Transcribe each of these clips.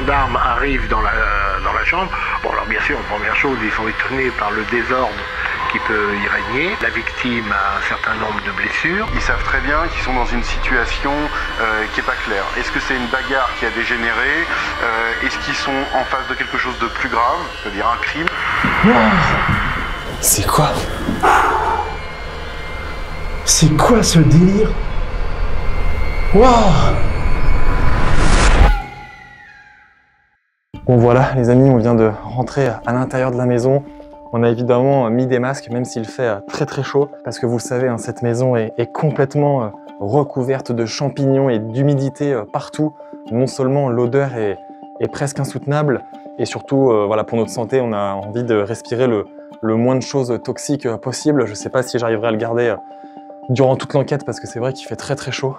gendarmes arrivent dans la chambre. Bon, alors bien sûr, première chose, ils sont étonnés par le désordre qui peut y régner. La victime a un certain nombre de blessures. Ils savent très bien qu'ils sont dans une situation qui n'est pas claire. Est-ce que c'est une bagarre qui a dégénéré? Est-ce qu'ils sont en face de quelque chose de plus grave, c'est-à-dire un crime? C'est quoi? C'est quoi ce délire? Waouh! Bon voilà les amis, on vient de rentrer à l'intérieur de la maison. On a évidemment mis des masques même s'il fait très très chaud parce que vous le savez, hein, cette maison est complètement recouverte de champignons et d'humidité partout. Non seulement l'odeur est presque insoutenable et surtout voilà, pour notre santé on a envie de respirer le moins de choses toxiques possible. Je ne sais pas si j'arriverai à le garder durant toute l'enquête parce que c'est vrai qu'il fait très très chaud.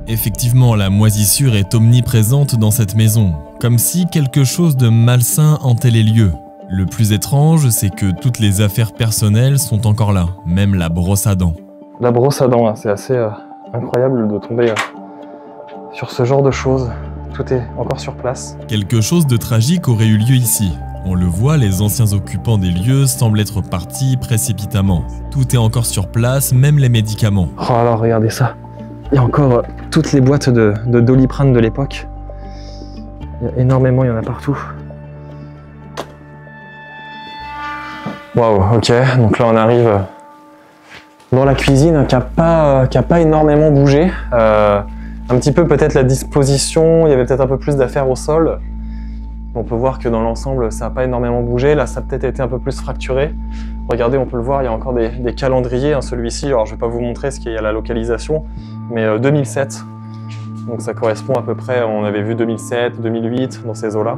Effectivement, la moisissure est omniprésente dans cette maison, comme si quelque chose de malsain hantait les lieux. Le plus étrange, c'est que toutes les affaires personnelles sont encore là, même la brosse à dents. La brosse à dents, c'est assez incroyable de tomber sur ce genre de choses. Tout est encore sur place. Quelque chose de tragique aurait eu lieu ici. On le voit, les anciens occupants des lieux semblent être partis précipitamment. Tout est encore sur place, même les médicaments. Oh alors regardez ça. Il y a encore toutes les boîtes de Doliprane de l'époque. Il y a énormément, il y en a partout. Waouh, ok, donc là on arrive dans la cuisine qui a pas énormément bougé. Un petit peu peut-être la disposition, il y avait peut-être un peu plus d'affaires au sol. On peut voir que dans l'ensemble ça n'a pas énormément bougé, là ça a peut-être été un peu plus fracturé. Regardez, on peut le voir, il y a encore des calendriers, hein, celui-ci, alors je ne vais pas vous montrer ce qu'il y a à la localisation, mais 2007. Donc ça correspond à peu près, on avait vu 2007, 2008, dans ces eaux-là.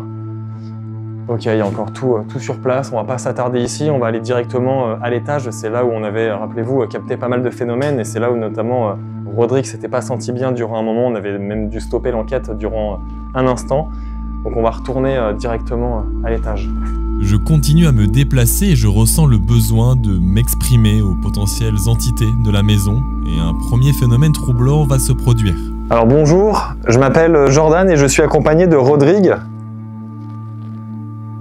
Ok, il y a encore tout sur place, on va pas s'attarder ici, on va aller directement à l'étage. C'est là où on avait, rappelez-vous, capté pas mal de phénomènes et c'est là où notamment Rodrigue s'était pas senti bien durant un moment, on avait même dû stopper l'enquête durant un instant. Donc on va retourner directement à l'étage. Je continue à me déplacer et je ressens le besoin de m'exprimer aux potentielles entités de la maison et un premier phénomène troublant va se produire. Alors bonjour, je m'appelle Jordan et je suis accompagné de Rodrigue.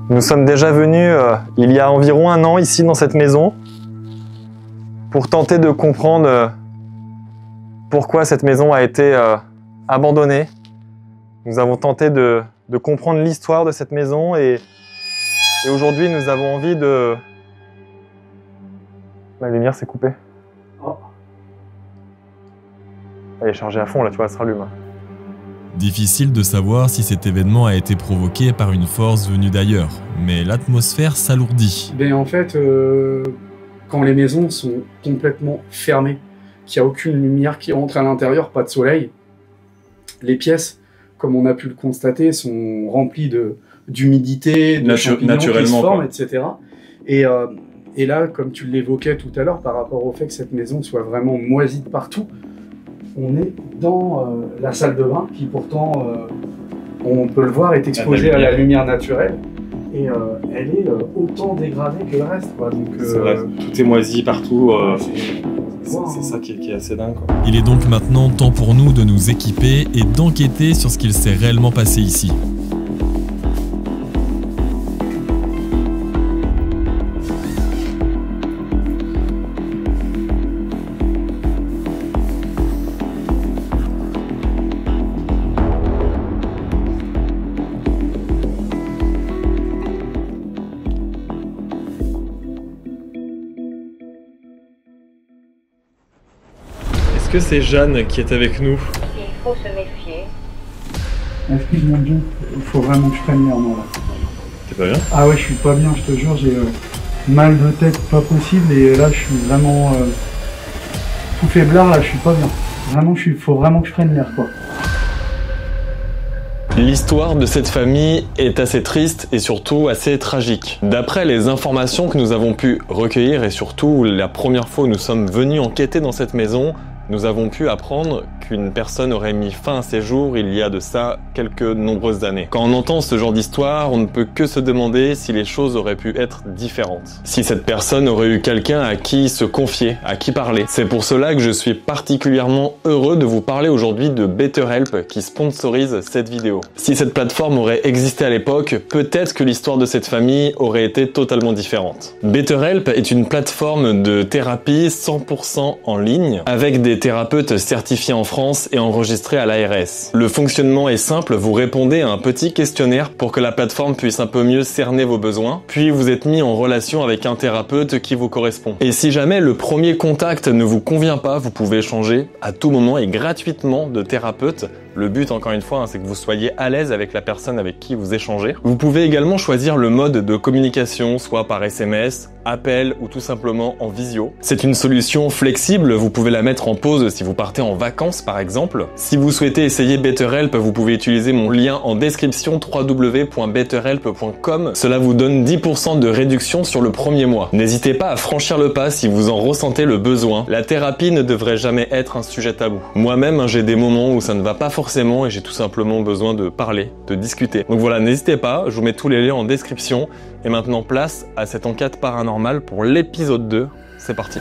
Nous sommes déjà venus il y a environ un an ici dans cette maison pour tenter de comprendre pourquoi cette maison a été abandonnée. Nous avons tenté de comprendre l'histoire de cette maison et aujourd'hui nous avons envie de... La lumière s'est coupée. Oh. Elle est chargée à fond là, tu vois, elle se rallume. Difficile de savoir si cet événement a été provoqué par une force venue d'ailleurs, mais l'atmosphère s'alourdit. Ben en fait, quand les maisons sont complètement fermées, qu'il n'y a aucune lumière qui rentre à l'intérieur, pas de soleil, les pièces, comme on a pu le constater, sont remplies d'humidité, de champignons qui se forment, etc. Et là, comme tu l'évoquais tout à l'heure, par rapport au fait que cette maison soit vraiment moisie de partout, on est dans la salle de bain qui pourtant, on peut le voir, est exposée à la lumière naturelle et elle est autant dégradée que le reste, quoi. Donc, vrai, tout est moisi partout, c'est ça qui est assez dingue, quoi. Il est donc maintenant temps pour nous de nous équiper et d'enquêter sur ce qu'il s'est réellement passé ici. Est-ce que c'est Jeanne qui est avec nous? Il faut se méfier. Excuse-moi bien, il faut vraiment que je prenne l'air, moi, là. T'es pas bien? Ah ouais, je suis pas bien, je te jure, j'ai mal de tête pas possible et là je suis vraiment tout faiblard, là je suis pas bien. Vraiment, faut vraiment que je prenne l'air, quoi. L'histoire de cette famille est assez triste et surtout assez tragique. D'après les informations que nous avons pu recueillir et surtout la première fois où nous sommes venus enquêter dans cette maison, nous avons pu apprendre qu'une personne aurait mis fin à ses jours il y a de ça quelques nombreuses années. Quand on entend ce genre d'histoire, on ne peut que se demander si les choses auraient pu être différentes. Si cette personne aurait eu quelqu'un à qui se confier, à qui parler. C'est pour cela que je suis particulièrement heureux de vous parler aujourd'hui de BetterHelp qui sponsorise cette vidéo. Si cette plateforme aurait existé à l'époque, peut-être que l'histoire de cette famille aurait été totalement différente. BetterHelp est une plateforme de thérapie 100% en ligne avec des thérapeutes certifiés en France et enregistrés à l'ARS. Le fonctionnement est simple, vous répondez à un petit questionnaire pour que la plateforme puisse un peu mieux cerner vos besoins, puis vous êtes mis en relation avec un thérapeute qui vous correspond. Et si jamais le premier contact ne vous convient pas, vous pouvez changer à tout moment et gratuitement de thérapeute. Le but, encore une fois, c'est que vous soyez à l'aise avec la personne avec qui vous échangez. Vous pouvez également choisir le mode de communication, soit par SMS, appel ou tout simplement en visio. C'est une solution flexible, vous pouvez la mettre en pause si vous partez en vacances par exemple. Si vous souhaitez essayer BetterHelp, vous pouvez utiliser mon lien en description www.betterhelp.com. Cela vous donne 10% de réduction sur le premier mois. N'hésitez pas à franchir le pas si vous en ressentez le besoin. La thérapie ne devrait jamais être un sujet tabou. Moi-même, j'ai des moments où ça ne va pas forcément et j'ai tout simplement besoin de parler, de discuter. Donc voilà, n'hésitez pas, je vous mets tous les liens en description. Et maintenant, place à cette enquête paranormale pour l'épisode 2. C'est parti.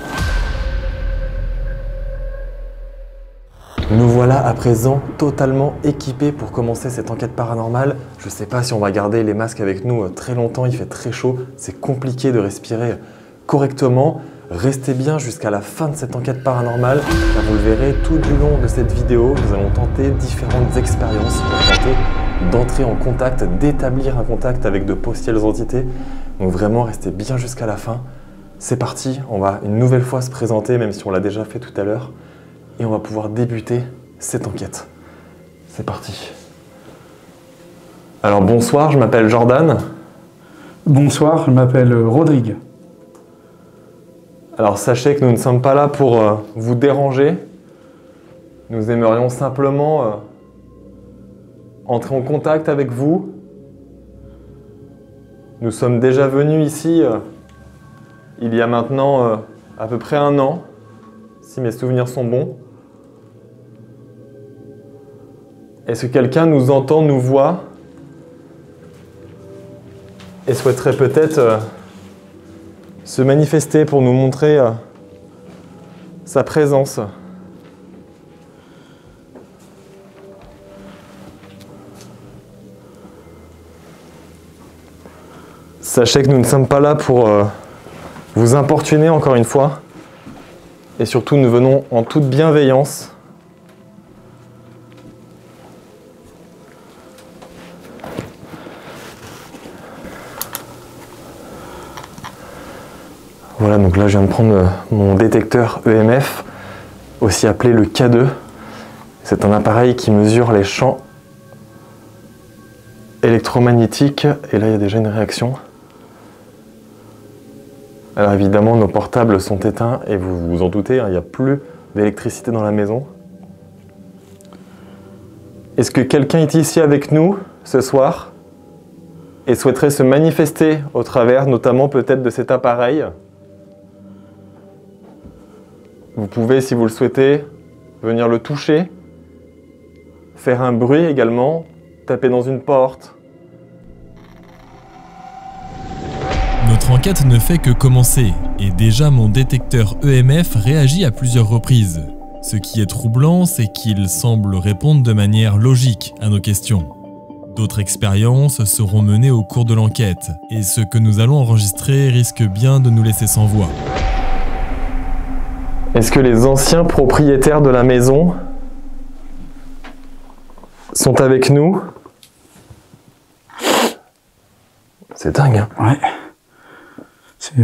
Nous voilà à présent totalement équipés pour commencer cette enquête paranormale. Je ne sais pas si on va garder les masques avec nous très longtemps, il fait très chaud, c'est compliqué de respirer correctement. Restez bien jusqu'à la fin de cette enquête paranormale, car vous le verrez tout du long de cette vidéo, nous allons tenter différentes expériences pour tenter d'entrer en contact, d'établir un contact avec de possibles entités. Donc vraiment, restez bien jusqu'à la fin. C'est parti, on va une nouvelle fois se présenter, même si on l'a déjà fait tout à l'heure, et on va pouvoir débuter cette enquête. C'est parti. Alors bonsoir, je m'appelle Jordan. Bonsoir, je m'appelle Rodrigue. Alors sachez que nous ne sommes pas là pour vous déranger. Nous aimerions simplement entrer en contact avec vous. Nous sommes déjà venus ici il y a maintenant à peu près 1 an, si mes souvenirs sont bons. Est-ce que quelqu'un nous entend, nous voit et souhaiterait peut-être se manifester pour nous montrer sa présence? Sachez que nous ne sommes pas là pour vous importuner encore une fois, et surtout nous venons en toute bienveillance. Voilà, donc là je viens de prendre mon détecteur EMF, aussi appelé le K2. C'est un appareil qui mesure les champs électromagnétiques, et là il y a déjà une réaction. Alors évidemment nos portables sont éteints et vous vous en doutez, il n'y a plus d'électricité dans la maison. Est-ce que quelqu'un est ici avec nous ce soir et souhaiterait se manifester au travers notamment peut-être de cet appareil? Vous pouvez, si vous le souhaitez, venir le toucher, faire un bruit également, taper dans une porte. Notre enquête ne fait que commencer, et déjà mon détecteur EMF réagit à plusieurs reprises. Ce qui est troublant, c'est qu'il semble répondre de manière logique à nos questions. D'autres expériences seront menées au cours de l'enquête, et ce que nous allons enregistrer risque bien de nous laisser sans voix. Est-ce que les anciens propriétaires de la maison sont avec nous? C'est dingue, hein? Ouais. C'est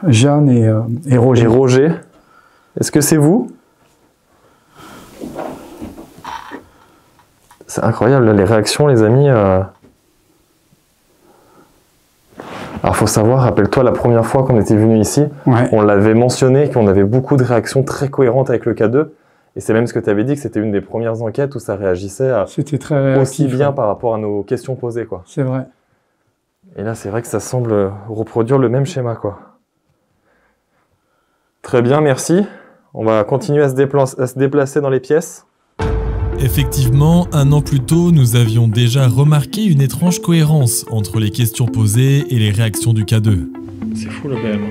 Jeanne et Roger. Et Roger, est-ce que c'est vous? C'est incroyable, les réactions, les amis. Alors, faut savoir, rappelle-toi, la première fois qu'on était venu ici, Ouais. on l'avait mentionné, qu'on avait beaucoup de réactions très cohérentes avec le K2. Et c'est même ce que tu avais dit, que c'était une des premières enquêtes où ça réagissait C'était très réactif, aussi bien ouais. par rapport à nos questions posées, quoi. C'est vrai. Et là, c'est vrai que ça semble reproduire le même schéma, quoi. Très bien, merci. On va continuer à se déplacer dans les pièces. Effectivement, un an plus tôt, nous avions déjà remarqué une étrange cohérence entre les questions posées et les réactions du K2. C'est fou là quand même.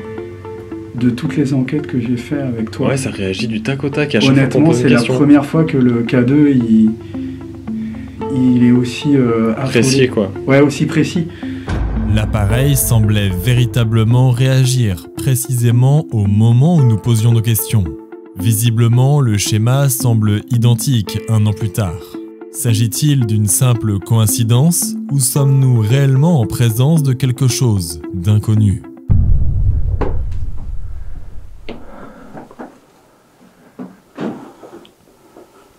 De toutes les enquêtes que j'ai fait avec toi, Ouais, ça réagit du tac au tac à chaque fois qu'on honnêtement, pose une c'est la question. première fois que le K2 il est aussi affolé. Précis quoi. Ouais, aussi précis. L'appareil semblait véritablement réagir précisément au moment où nous posions nos questions. Visiblement, le schéma semble identique un an plus tard. S'agit-il d'une simple coïncidence ou sommes-nous réellement en présence de quelque chose d'inconnu ?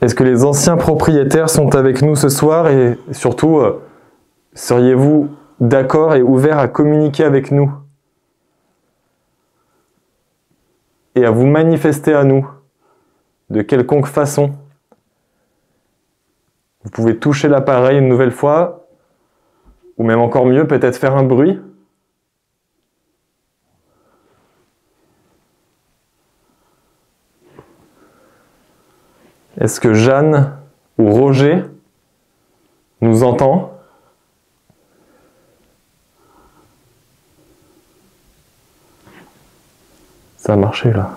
Est-ce que les anciens propriétaires sont avec nous ce soir et surtout, seriez-vous d'accord et ouvert à communiquer avec nous et à vous manifester à nous de quelconque façon? Vous pouvez toucher l'appareil une nouvelle fois ou même encore mieux, peut-être faire un bruit. Est-ce que Jeanne ou Roger nous entend? Ça a marché là.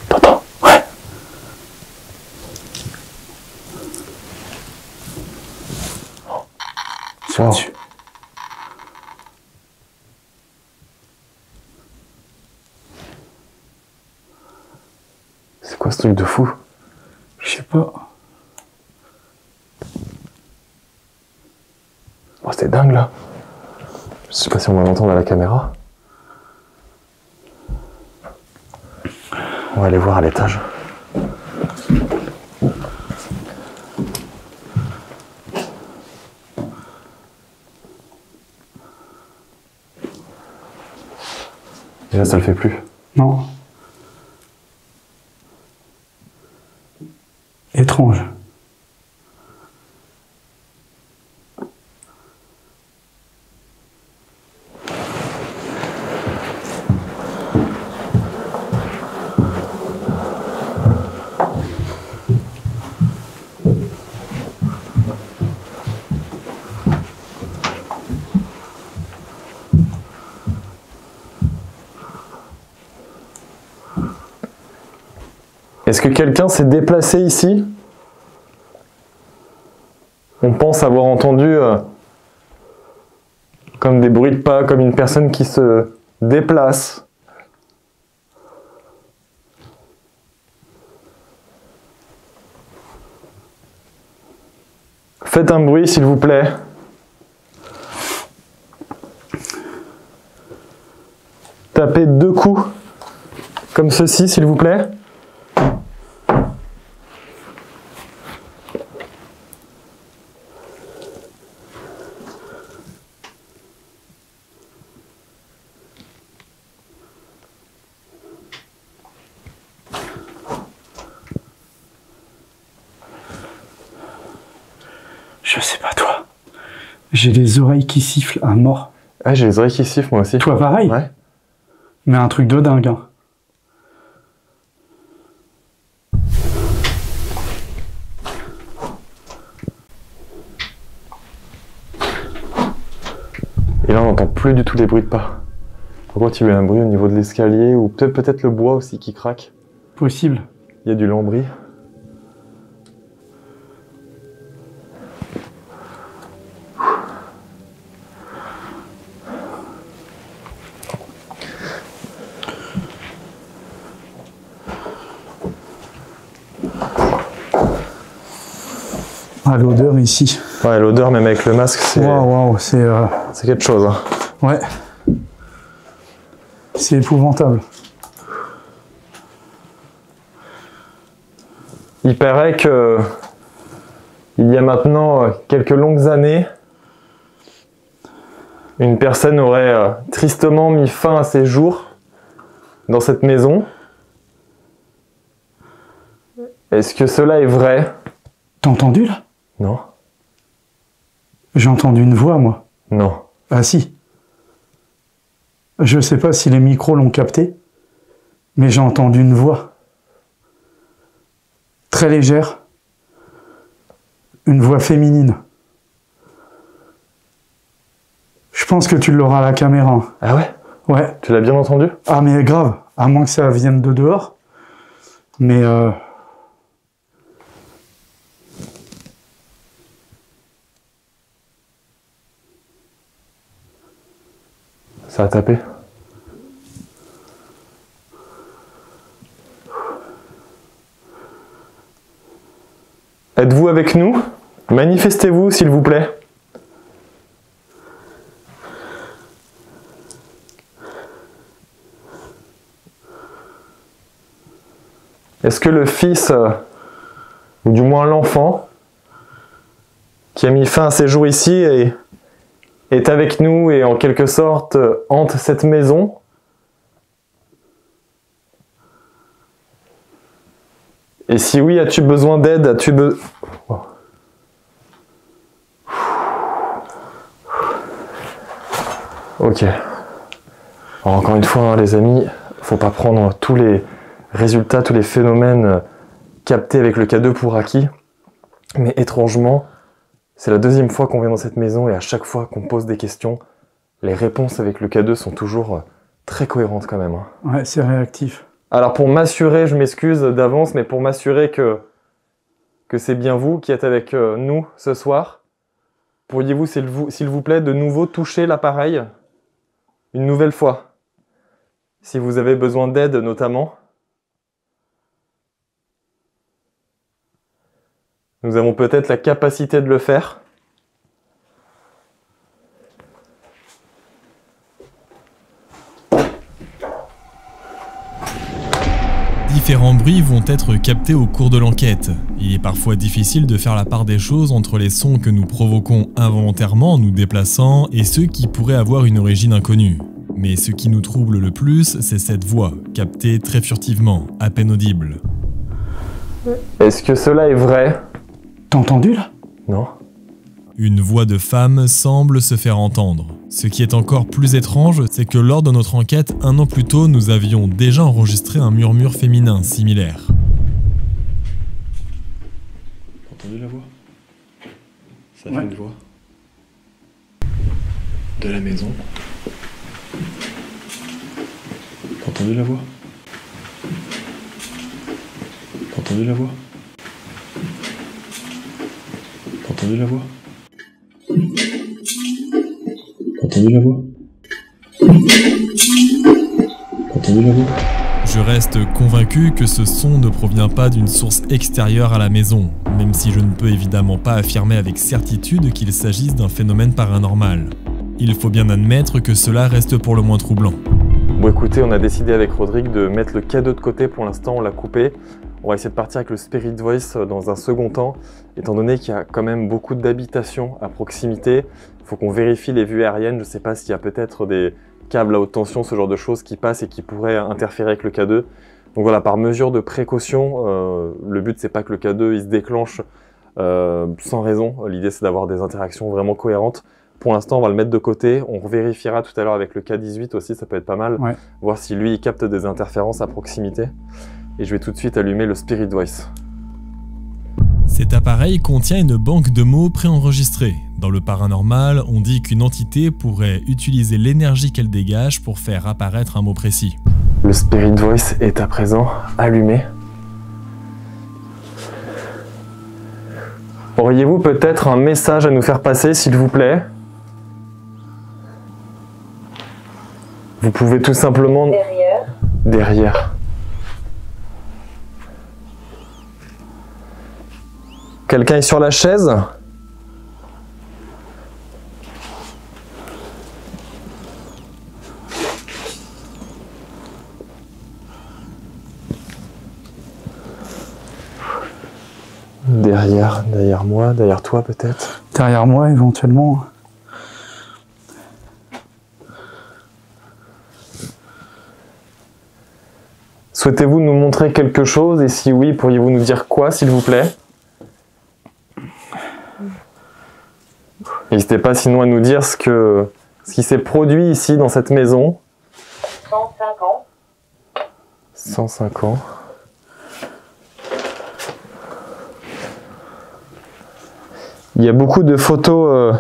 T'entends? Ouais. Wow. C'est quoi ce truc de fou? Je sais pas. Oh, c'était dingue là. Je sais pas si on va l'entendre à la caméra. On va aller voir à l'étage. Et là, ça le fait plus. Non. Étrange. Est-ce que quelqu'un s'est déplacé ici? On pense avoir entendu comme des bruits de pas, comme une personne qui se déplace. Faites un bruit s'il vous plaît. Tapez 2 coups, comme ceci s'il vous plaît. Je sais pas toi. J'ai les oreilles qui sifflent à mort. Ah, j'ai les oreilles qui sifflent moi aussi. Toi pareil? Ouais. Mais un truc de dingue. Hein. Et là on n'entend plus du tout les bruits de pas. Par contre il y a eu un bruit au niveau de l'escalier ou peut-être le bois aussi qui craque. Possible. Il y a du lambris. Ah, l'odeur ici. Ouais, l'odeur même avec le masque, c'est Waouh, c'est quelque chose. Hein. ouais. C'est épouvantable. Il paraît que il y a maintenant quelques longues années, une personne aurait tristement mis fin à ses jours dans cette maison. Est-ce que cela est vrai? T'as entendu là? Non. J'ai entendu une voix, moi. Non. Ah si. Je sais pas si les micros l'ont capté, mais j'ai entendu une voix. très légère, une voix féminine. Je pense que tu l'auras à la caméra. Ah ouais? Ouais. Tu l'as bien entendu? Ah mais grave, à moins que ça vienne de dehors. Mais ça a tapé. Êtes-vous avec nous? Manifestez-vous, s'il vous plaît. Est-ce que le fils, ou du moins l'enfant, qui a mis fin à ses jours ici, est avec nous et en quelque sorte hante cette maison? Et si oui, as-tu besoin d'aide? As-tu besoin... Ok. Alors encore une fois, hein, les amis, faut pas prendre tous les résultats, tous les phénomènes captés avec le K2 pour acquis. Mais étrangement, c'est la deuxième fois qu'on vient dans cette maison et à chaque fois qu'on pose des questions, les réponses avec le K2 sont toujours très cohérentes quand même. Hein. Ouais, c'est réactif. Alors pour m'assurer, je m'excuse d'avance, mais pour m'assurer que c'est bien vous qui êtes avec nous ce soir, pourriez-vous, s'il vous plaît, de nouveau toucher l'appareil une nouvelle fois? Si vous avez besoin d'aide notamment. Nous avons peut-être la capacité de le faire. Différents bruits vont être captés au cours de l'enquête. Il est parfois difficile de faire la part des choses entre les sons que nous provoquons involontairement en nous déplaçant et ceux qui pourraient avoir une origine inconnue. Mais ce qui nous trouble le plus, c'est cette voix, captée très furtivement, à peine audible. Est-ce que cela est vrai? T'as entendu là? Non. Une voix de femme semble se faire entendre. Ce qui est encore plus étrange, c'est que lors de notre enquête, 1 an plus tôt, nous avions déjà enregistré un murmure féminin similaire. T'as entendu la voix? Ça Ouais. fait une voix. De la maison. T'as entendu la voix? T'as entendu la voix? T'as entendu la voix? T'as entendu la voix? T'as entendu la voix? Je reste convaincu que ce son ne provient pas d'une source extérieure à la maison, même si je ne peux évidemment pas affirmer avec certitude qu'il s'agisse d'un phénomène paranormal. Il faut bien admettre que cela reste pour le moins troublant. Bon écoutez, on a décidé avec Rodrigue de mettre le K2 de côté pour l'instant, on l'a coupé. On va essayer de partir avec le Spirit Voice dans un second temps, étant donné qu'il y a quand même beaucoup d'habitations à proximité. Il faut qu'on vérifie les vues aériennes, je ne sais pas s'il y a peut-être des câbles à haute tension, ce genre de choses qui passent et qui pourraient interférer avec le K2. Donc voilà, par mesure de précaution, le but c'est pas que le K2 il se déclenche sans raison. L'idée c'est d'avoir des interactions vraiment cohérentes. Pour l'instant, on va le mettre de côté. On vérifiera tout à l'heure avec le K18 aussi, ça peut être pas mal. Ouais. Voir si lui, il capte des interférences à proximité. Et je vais tout de suite allumer le Spirit Voice. Cet appareil contient une banque de mots préenregistrés. Dans le paranormal, on dit qu'une entité pourrait utiliser l'énergie qu'elle dégage pour faire apparaître un mot précis. Le Spirit Voice est à présent allumé. Auriez-vous peut-être un message à nous faire passer, s'il vous plaît? Vous pouvez tout simplement... Derrière. Derrière. Quelqu'un est sur la chaise? Derrière moi, derrière toi peut-être? Derrière moi, éventuellement. Souhaitez-vous nous montrer quelque chose? Et si oui, pourriez-vous nous dire quoi, s'il vous plaît? N'hésitez pas sinon à nous dire ce qui s'est produit ici dans cette maison. 105 ans. 105 ans. Il y a beaucoup de photos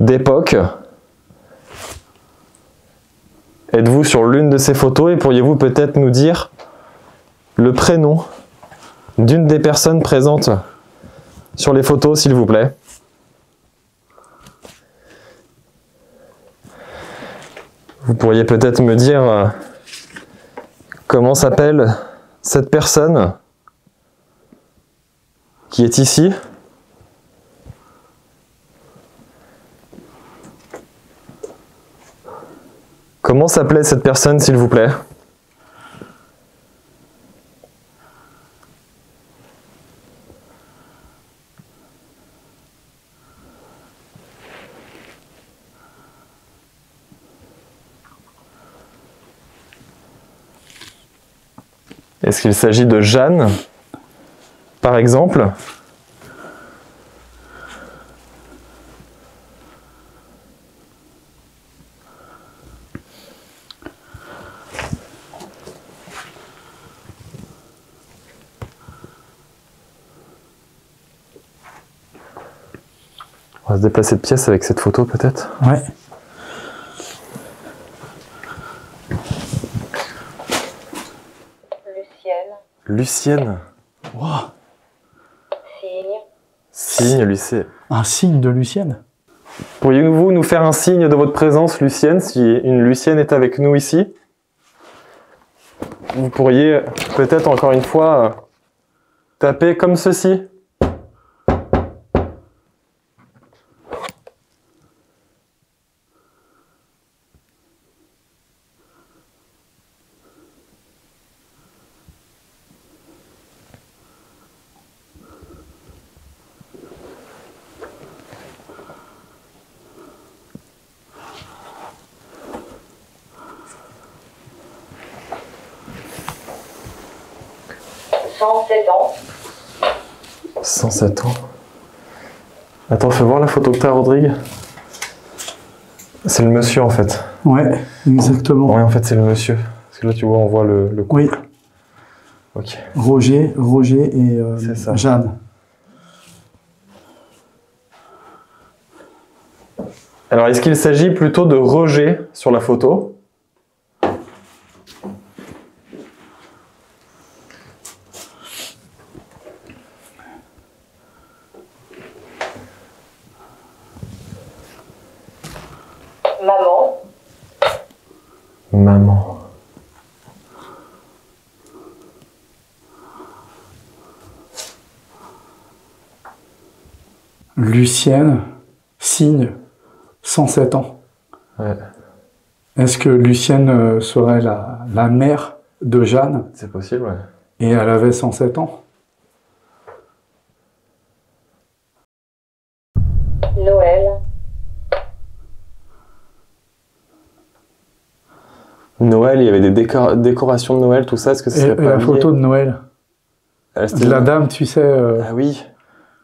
d'époque. Êtes-vous sur l'une de ces photos et pourriez-vous peut-être nous dire le prénom d'une des personnes présentes sur les photos, s'il vous plaît? Vous pourriez peut-être me dire comment s'appelle cette personne qui est ici? Comment s'appelait cette personne, s'il vous plaît? Est-ce qu'il s'agit de Jeanne, par exemple? On va se déplacer de pièce avec cette photo, peut-être? Ouais. Lucienne. Wow. Signe, Lucienne. Un signe de Lucienne? Pourriez-vous nous faire un signe de votre présence, Lucienne, si une Lucienne est avec nous ici? Vous pourriez peut-être encore une fois taper comme ceci. « 107 ans. 107 ans. Attends, fais voir la photo que t'as, Rodrigue. C'est le monsieur, en fait. Ouais, exactement. Ouais, en fait, c'est le monsieur. Parce que là, tu vois, on voit le couple. Oui. Ok. Roger et Jeanne. Alors, est-ce qu'il s'agit plutôt de Roger sur la photo? Maman. Maman. Lucienne, signe, 107 ans. Ouais. Est-ce que Lucienne serait la mère de Jeanne? C'est possible, ouais. Et elle avait 107 ans? Noël. Noël, il y avait des décorations de Noël, tout ça, est-ce que ça serait pas la lié? photo de Noël. De la dame, tu sais... Ah oui.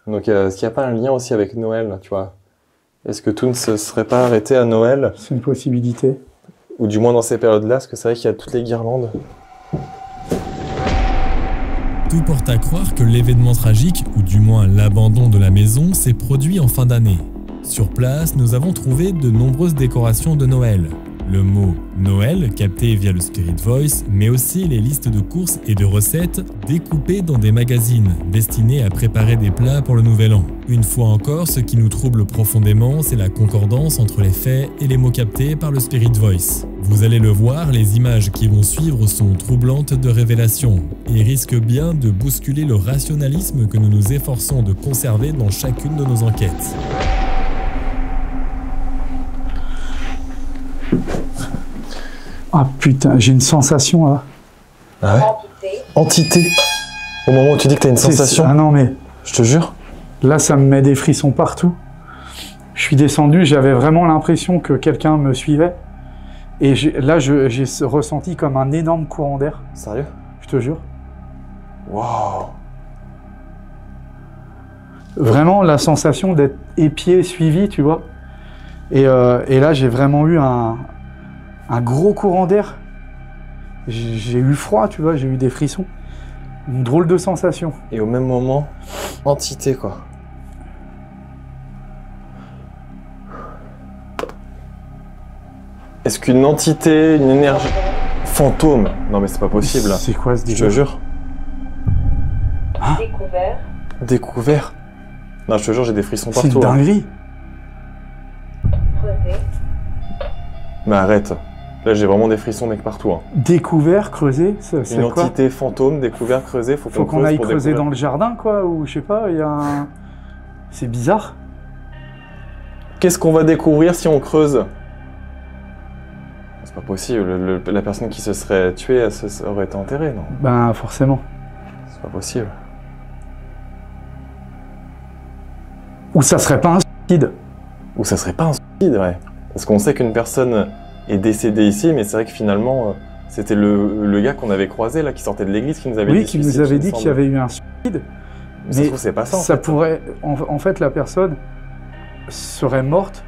Donc, est-ce qu'il n'y a pas un lien aussi avec Noël, tu vois? Est-ce que tout ne se serait pas arrêté à Noël? C'est une possibilité. Ou du moins dans ces périodes-là, parce que c'est vrai qu'il y a toutes les guirlandes. Tout porte à croire que l'événement tragique, ou du moins l'abandon de la maison, s'est produit en fin d'année. Sur place, nous avons trouvé de nombreuses décorations de Noël. Le mot Noël, capté via le Spirit Voice, mais aussi les listes de courses et de recettes découpées dans des magazines destinés à préparer des plats pour le Nouvel An. Une fois encore, ce qui nous trouble profondément, c'est la concordance entre les faits et les mots captés par le Spirit Voice. Vous allez le voir, les images qui vont suivre sont troublantes de révélation et risquent bien de bousculer le rationalisme que nous nous efforçons de conserver dans chacune de nos enquêtes. Ah putain, j'ai une sensation là. Ah ouais? Entité. Au moment où tu dis que t'as une sensation. Ah non mais... Je te jure. Là ça me met des frissons partout. Je suis descendu, j'avais vraiment l'impression que quelqu'un me suivait. Et là j'ai ressenti comme un énorme courant d'air. Sérieux? Je te jure. Waouh. Vraiment la sensation d'être épié, suivi, tu vois. Et là j'ai vraiment eu un gros courant d'air. J'ai eu froid, tu vois, j'ai eu des frissons. Une drôle de sensation. Et au même moment, entité quoi. Est-ce qu'une entité, une énergie... Fantôme? Non mais c'est pas possible. C'est quoi ce Je te jure. Découvert. Découvert? Non, je te jure, j'ai des frissons C'est une partout. dinguerie. Creusé. Mais arrête. Là, j'ai vraiment des frissons mec partout. Hein. Découvert, creusé, c'est Une quoi? entité fantôme, découvert, creusé, faut Faut qu'on creuse aille pour creuser découvrir. dans le jardin, quoi, ou je sais pas, il y a un... C'est bizarre. Qu'est-ce qu'on va découvrir si on creuse? C'est pas possible, la personne qui se serait tuée, elle aurait été enterrée, non? Ben, forcément. C'est pas possible. Ou ça serait pas un suicide. Ou ça serait pas un suicide, ouais. Parce qu'on sait qu'une personne est décédée ici, mais c'est vrai que finalement, c'était le gars qu'on avait croisé, là, qui sortait de l'église, qui nous avait dit... Oui, qui nous avait dit qu'il y avait eu un suicide. Mais ça se trouve, c'est pas ça, ça pourrait... En fait, la personne serait morte.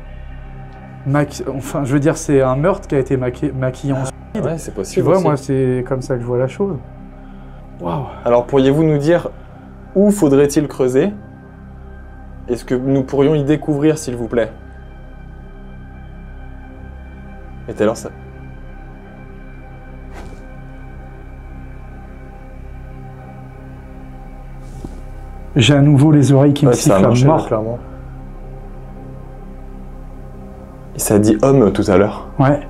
Enfin, je veux dire, c'est un meurtre qui a été maquillé en suicide. Ouais, c'est Tu possible vois, aussi. moi, c'est comme ça que je vois la chose. Waouh. Alors, pourriez-vous nous dire où faudrait-il creuser? Est-ce que nous pourrions y découvrir, s'il vous plaît? Et tout à l'heure, ça... J'ai à nouveau les oreilles qui me Ouais, ça a sifflent à marché, là, mort. clairement. Et ça a dit homme tout à l'heure. Ouais.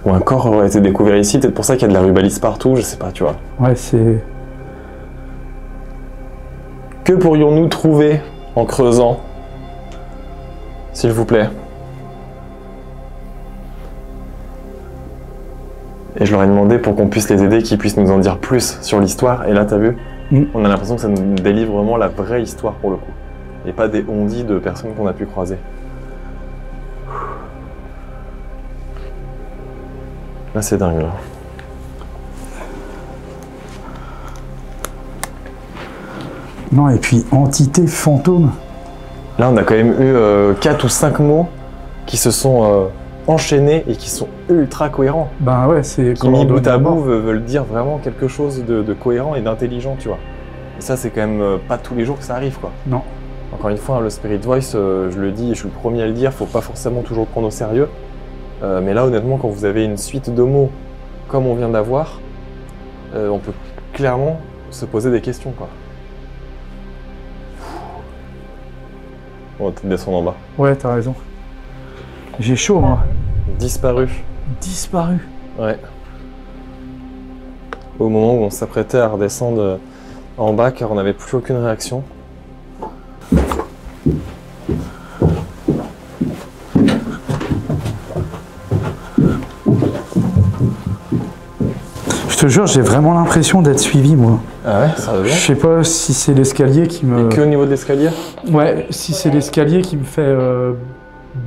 Ou un corps aurait été découvert ici, peut-être pour ça qu'il y a de la rubalise partout, je sais pas, tu vois. Ouais, c'est... Que pourrions-nous trouver en creusant? S'il vous plaît. Et je leur ai demandé pour qu'on puisse les aider, qu'ils puissent nous en dire plus sur l'histoire. Et là, t'as vu? On a l'impression que ça nous délivre vraiment la vraie histoire pour le coup. Et pas des on-dit de personnes qu'on a pu croiser. Là, c'est dingue, là. Non, et puis entité fantôme. Là, on a quand même eu 4 ou 5 mots qui se sont enchaînés et qui sont ultra cohérents. Ben ouais, c'est... Qui, mis bout à bout, veulent dire vraiment quelque chose de cohérent et d'intelligent, tu vois. Et ça, c'est quand même pas tous les jours que ça arrive, quoi. Non. Encore une fois, le Spirit Voice, je le dis et je suis le premier à le dire, faut pas forcément toujours le prendre au sérieux. Mais là, honnêtement, quand vous avez une suite de mots comme on vient d'avoir, on peut clairement se poser des questions, quoi. On va peut-être descendre en bas. Ouais, t'as raison. J'ai chaud, moi. Disparu. Disparu. Ouais. Au moment où on s'apprêtait à redescendre en bas, car on n'avait plus aucune réaction. Je te jure, j'ai vraiment l'impression d'être suivi, moi. Ah ouais, ça va bien. Je sais pas si c'est l'escalier qui me... Et que au niveau de l'escalier? Ouais, si c'est l'escalier qui me fait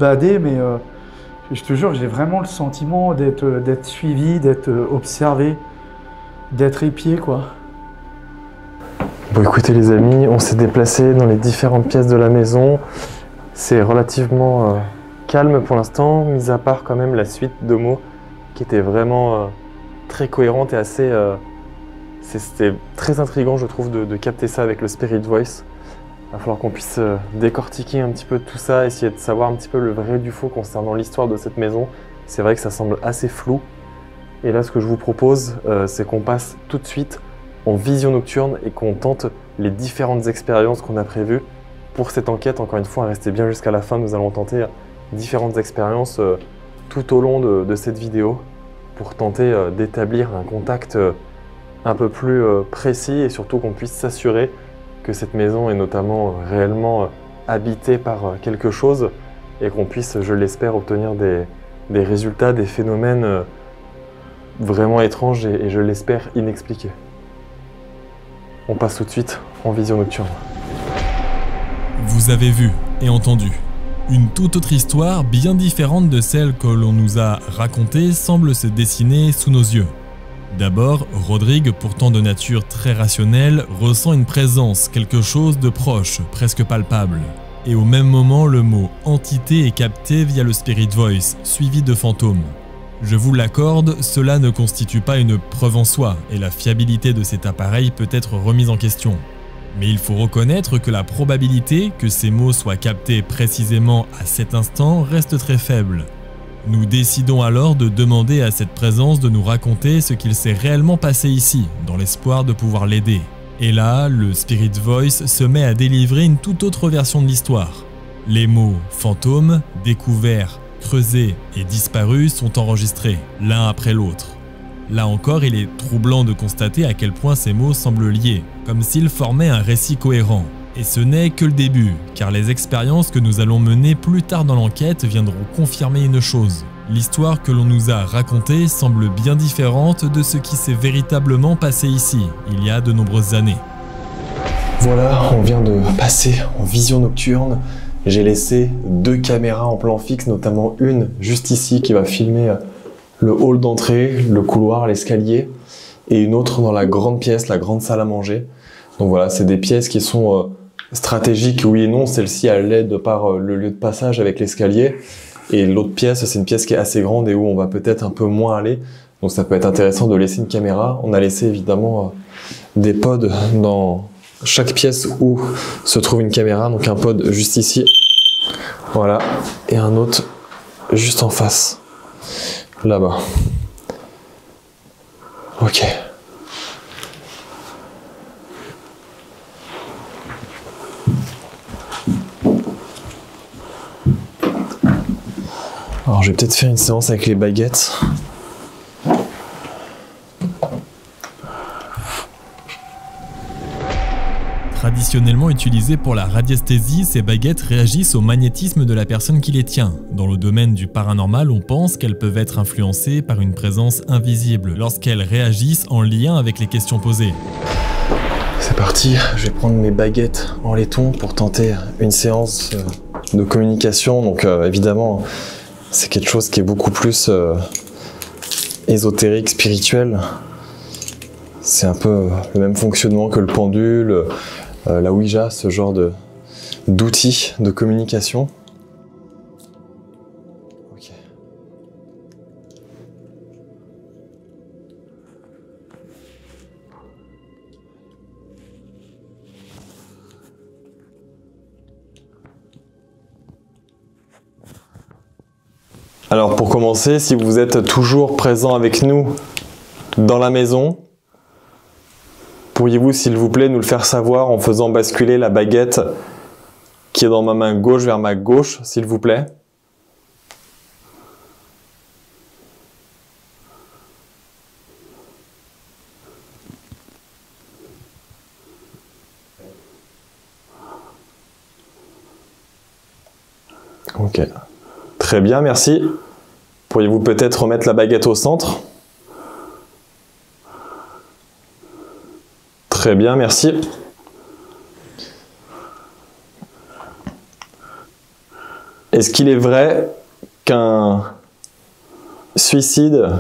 bader, mais je te jure, j'ai vraiment le sentiment d'être suivi, d'être observé, d'être épié, quoi. Bon, écoutez les amis, on s'est déplacé dans les différentes pièces de la maison. C'est relativement calme pour l'instant, mis à part quand même la suite de mots qui était vraiment très cohérente et assez... C'était très intriguant, je trouve, de capter ça avec le Spirit Voice. Il va falloir qu'on puisse décortiquer un petit peu tout ça, essayer de savoir un petit peu le vrai du faux concernant l'histoire de cette maison. C'est vrai que ça semble assez flou. Et là, ce que je vous propose, c'est qu'on passe tout de suite en vision nocturne et qu'on tente les différentes expériences qu'on a prévues pour cette enquête. Encore une fois, restez bien jusqu'à la fin, nous allons tenter différentes expériences tout au long de cette vidéo pour tenter d'établir un contact un peu plus précis et surtout qu'on puisse s'assurer que cette maison est notamment réellement habitée par quelque chose et qu'on puisse, je l'espère, obtenir des résultats, des phénomènes vraiment étranges et je l'espère inexpliqués. On passe tout de suite en vision nocturne. Vous avez vu et entendu. Une toute autre histoire, bien différente de celle que l'on nous a racontée, semble se dessiner sous nos yeux. D'abord, Rodrigue, pourtant de nature très rationnelle, ressent une présence, quelque chose de proche, presque palpable. Et au même moment, le mot « entité » est capté via le Spirit Voice, suivi de fantôme. Je vous l'accorde, cela ne constitue pas une preuve en soi, et la fiabilité de cet appareil peut être remise en question. Mais il faut reconnaître que la probabilité que ces mots soient captés précisément à cet instant reste très faible. Nous décidons alors de demander à cette présence de nous raconter ce qu'il s'est réellement passé ici, dans l'espoir de pouvoir l'aider. Et là, le Spirit Voice se met à délivrer une toute autre version de l'histoire. Les mots « fantôme »,« découvert »,« creusé » et « disparu » sont enregistrés, l'un après l'autre. Là encore, il est troublant de constater à quel point ces mots semblent liés, comme s'ils formaient un récit cohérent. Et ce n'est que le début, car les expériences que nous allons mener plus tard dans l'enquête viendront confirmer une chose. L'histoire que l'on nous a racontée semble bien différente de ce qui s'est véritablement passé ici, il y a de nombreuses années. Voilà, on vient de passer en vision nocturne. J'ai laissé 2 caméras en plan fixe, notamment une juste ici qui va filmer le hall d'entrée, le couloir, l'escalier, et une autre dans la grande pièce, la grande salle à manger. Donc voilà, c'est des pièces qui sont stratégiques, oui et non. Celle-ci, elle l'aide par le lieu de passage avec l'escalier. Et l'autre pièce, c'est une pièce qui est assez grande et où on va peut-être un peu moins aller. Donc ça peut être intéressant de laisser une caméra. On a laissé évidemment des pods dans chaque pièce où se trouve une caméra. Donc un pod juste ici, voilà, et un autre juste en face. Là-bas. Ok. Alors je vais peut-être faire une séance avec les baguettes. Traditionnellement utilisées pour la radiesthésie, ces baguettes réagissent au magnétisme de la personne qui les tient. Dans le domaine du paranormal, on pense qu'elles peuvent être influencées par une présence invisible lorsqu'elles réagissent en lien avec les questions posées. C'est parti, je vais prendre mes baguettes en laiton pour tenter une séance de communication. Donc évidemment, c'est quelque chose qui est beaucoup plus ésotérique, spirituel. C'est un peu le même fonctionnement que le pendule, la Ouija, ce genre d'outils de communication. Ok. Alors pour commencer, si vous êtes toujours présent avec nous dans la maison, pourriez-vous, s'il vous plaît, nous le faire savoir en faisant basculer la baguette qui est dans ma main gauche vers ma gauche, s'il vous plaît? Ok. Très bien, merci. Pourriez-vous peut-être remettre la baguette au centre? Très bien, merci. Est-ce qu'il est vrai qu'un suicide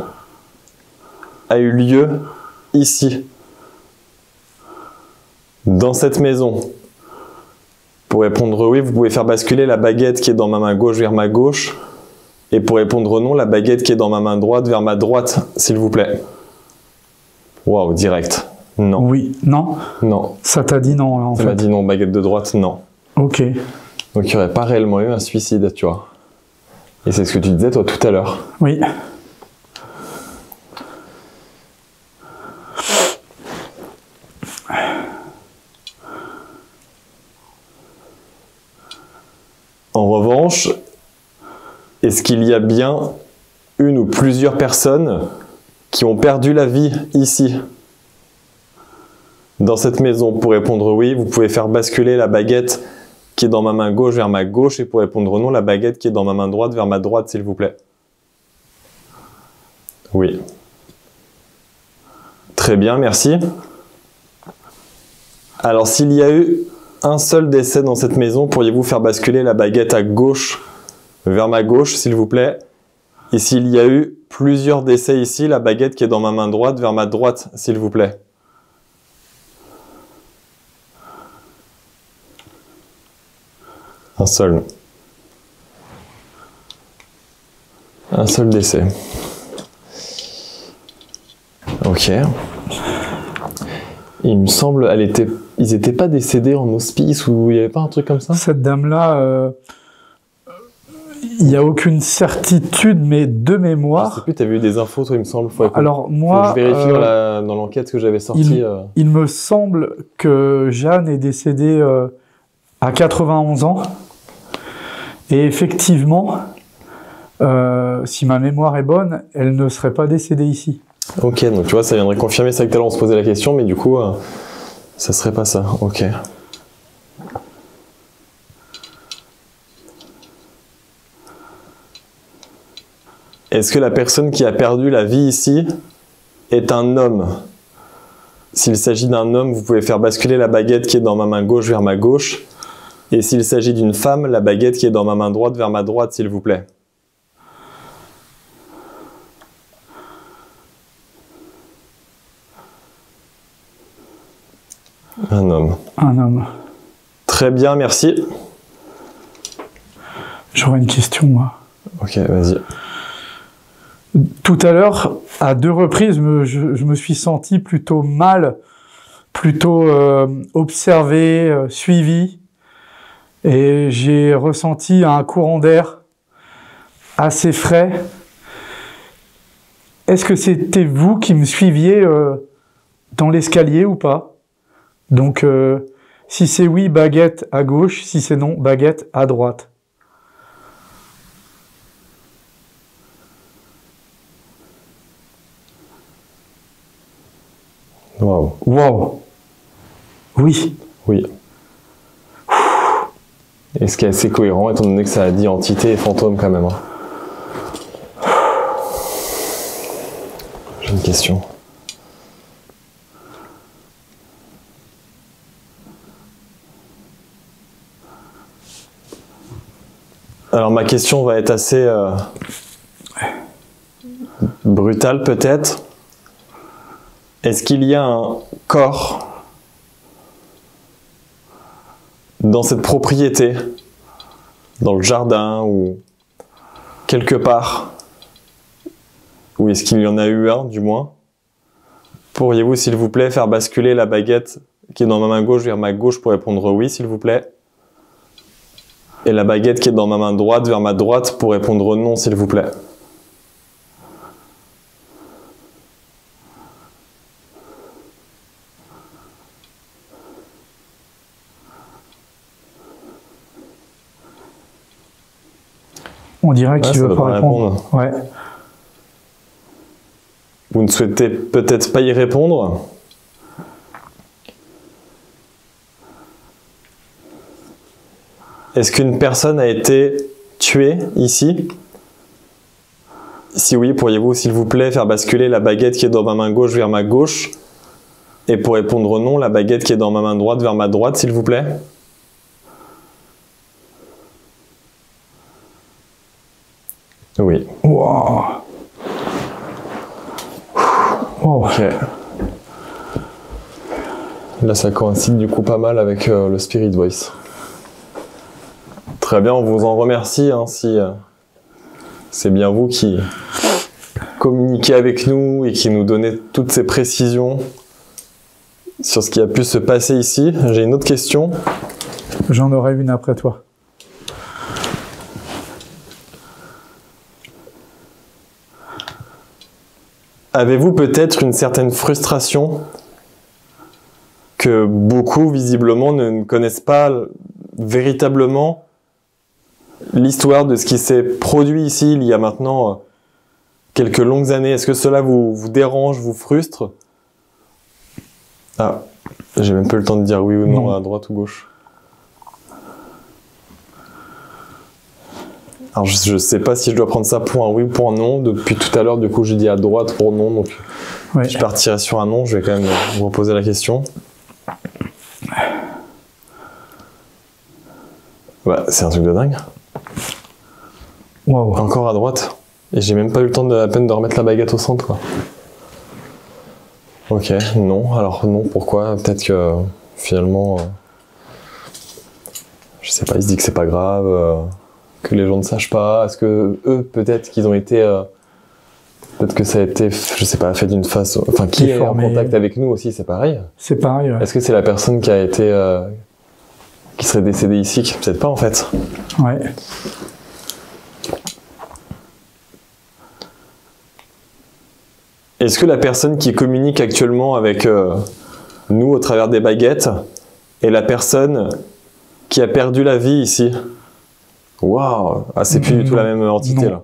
a eu lieu ici, dans cette maison? Pour répondre oui, vous pouvez faire basculer la baguette qui est dans ma main gauche vers ma gauche. Et pour répondre non, la baguette qui est dans ma main droite vers ma droite, s'il vous plaît. Waouh, direct. Non. Oui, non. Non. Ça t'a dit non, là, en fait. Ça m'a dit non, baguette de droite, non. Ok. Donc il n'y aurait pas réellement eu un suicide, tu vois. Et c'est ce que tu disais, toi, tout à l'heure. Oui. En revanche, est-ce qu'il y a bien une ou plusieurs personnes qui ont perdu la vie ici, dans cette maison? Pour répondre oui, vous pouvez faire basculer la baguette qui est dans ma main gauche vers ma gauche, et pour répondre non, la baguette qui est dans ma main droite vers ma droite, s'il vous plaît. Oui. Très bien, merci. Alors, s'il y a eu un seul décès dans cette maison, pourriez-vous faire basculer la baguette à gauche vers ma gauche, s'il vous plaît? Et s'il y a eu plusieurs décès ici, la baguette qui est dans ma main droite vers ma droite, s'il vous plaît. Un seul. Un seul décès. Ok. Il me semble, elle était Ils étaient pas décédés en hospice ou il y avait pas un truc comme ça? Cette dame-là, il n'y a aucune certitude, mais de Je sais mémoire. plus, t'avais eu des infos, toi, il me semble. Alors Faut moi, que je vérifie dans l'enquête que j'avais sortie. il me semble que Jeanne est décédée à 91 ans. Et effectivement, si ma mémoire est bonne, elle ne serait pas décédée ici. Ok, donc tu vois, ça viendrait confirmer ça que tout à l'heure on se posait la question, mais du coup, ça serait pas ça. Ok. Est-ce que la personne qui a perdu la vie ici est un homme? S'il s'agit d'un homme, vous pouvez faire basculer la baguette qui est dans ma main gauche vers ma gauche. Et s'il s'agit d'une femme, la baguette qui est dans ma main droite vers ma droite, s'il vous plaît. Un homme. Un homme. Très bien, merci. J'aurais une question, moi. Ok, vas-y. Tout à l'heure, à 2 reprises, je me suis senti plutôt mal, plutôt observé, suivi. Et j'ai ressenti un courant d'air assez frais. Est-ce que c'était vous qui me suiviez dans l'escalier ou pas? Donc, si c'est oui, baguette à gauche. Si c'est non, baguette à droite. Waouh. Waouh. Oui. Oui. Et ce qui est assez cohérent, étant donné que ça a dit entité et fantôme quand même. J'ai une question. Alors ma question va être assez brutale peut-être. Est-ce qu'il y a un corps dans cette propriété, dans le jardin ou quelque part, ou est-ce qu'il y en a eu un du moins? Pourriez-vous s'il vous plaît faire basculer la baguette qui est dans ma main gauche vers ma gauche pour répondre oui s'il vous plaît? Et la baguette qui est dans ma main droite vers ma droite pour répondre non s'il vous plaît? On dirait qu'il ça veut veut pas pas répondre. Ouais. Vous ne souhaitez peut-être pas y répondre? Est-ce qu'une personne a été tuée ici? Si oui, pourriez-vous s'il vous plaît faire basculer la baguette qui est dans ma main gauche vers ma gauche? Et pour répondre non, la baguette qui est dans ma main droite vers ma droite s'il vous plaît? Oui. Wow. Oh. Ok. Là, ça coïncide du coup pas mal avec le Spirit Voice. Très bien, on vous en remercie hein, si c'est bien vous qui communiquez avec nous et qui nous donnez toutes ces précisions sur ce qui a pu se passer ici. J'ai une autre question. J'en aurai une après toi. Avez-vous peut-être une certaine frustration que beaucoup visiblement ne connaissent pas véritablement l'histoire de ce qui s'est produit ici il y a maintenant quelques longues années? Est-ce que cela vous dérange, vous frustre? Ah, j'ai même pas eu le temps de dire oui ou non, à droite ou gauche. Alors je sais pas si je dois prendre ça pour un oui ou pour un non. Depuis tout à l'heure, du coup, j'ai dit à droite pour non, donc Ouais. je partirai sur un non. Je vais quand même vous reposer la question. Ouais, c'est un truc de dingue. Wow. Encore à droite. Et j'ai même pas eu le temps à peine de remettre la baguette au centre, quoi. Ok, non. Alors non, pourquoi? Peut-être que finalement, je sais pas, ils se disent que c'est pas grave, que les gens ne sachent pas. Est-ce que eux, peut-être qu'ils ont été Peut-être que ça a été, je sais pas, fait d'une façon... Enfin, qui est en contact avec nous aussi, c'est pareil. C'est pareil, ouais. Est-ce que c'est la personne qui a été... qui serait décédée ici? Peut-être pas, en fait. Ouais. Est-ce que la personne qui communique actuellement avec nous au travers des baguettes est la personne qui a perdu la vie ici? Waouh! Ah, c'est plus du tout la même entité, non. là.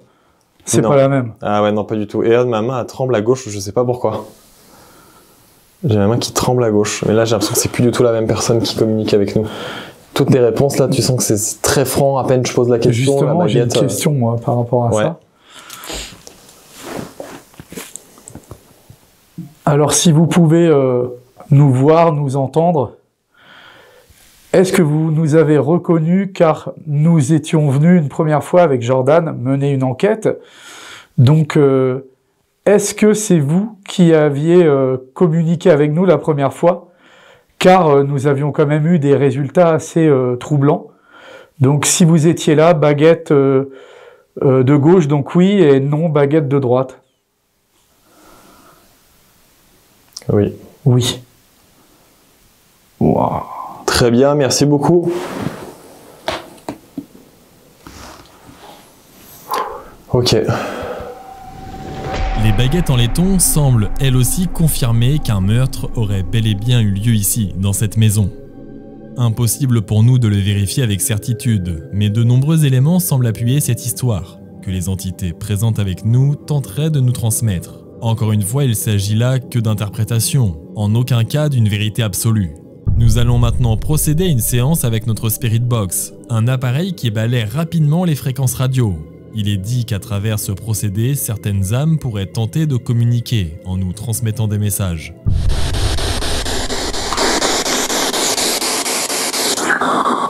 C'est pas la même. Ah ouais, non, pas du tout. Et là, ma main, elle tremble à gauche, je sais pas pourquoi. J'ai ma main qui tremble à gauche. Mais là, j'ai l'impression que c'est plus du tout la même personne qui communique avec nous. Toutes les réponses, là, tu sens que c'est très franc. À peine je pose la question. Justement, j'ai une question, moi, par rapport à ça. Alors, si vous pouvez nous voir, nous entendre, est-ce que vous nous avez reconnus, car nous étions venus une première fois avec Jordan mener une enquête. Donc, est-ce que c'est vous qui aviez communiqué avec nous la première fois? Car nous avions quand même eu des résultats assez troublants. Donc, si vous étiez là, baguette de gauche, donc oui, et non baguette de droite. Oui. Oui. Waouh. Très bien, merci beaucoup. Ok. Les baguettes en laiton semblent elles aussi confirmer qu'un meurtre aurait bel et bien eu lieu ici, dans cette maison. Impossible pour nous de le vérifier avec certitude, mais de nombreux éléments semblent appuyer cette histoire, que les entités présentes avec nous tenteraient de nous transmettre. Encore une fois, il s'agit là que d'interprétation, en aucun cas d'une vérité absolue. Nous allons maintenant procéder à une séance avec notre Spirit Box, un appareil qui balaie rapidement les fréquences radio. Il est dit qu'à travers ce procédé, certaines âmes pourraient tenter de communiquer en nous transmettant des messages.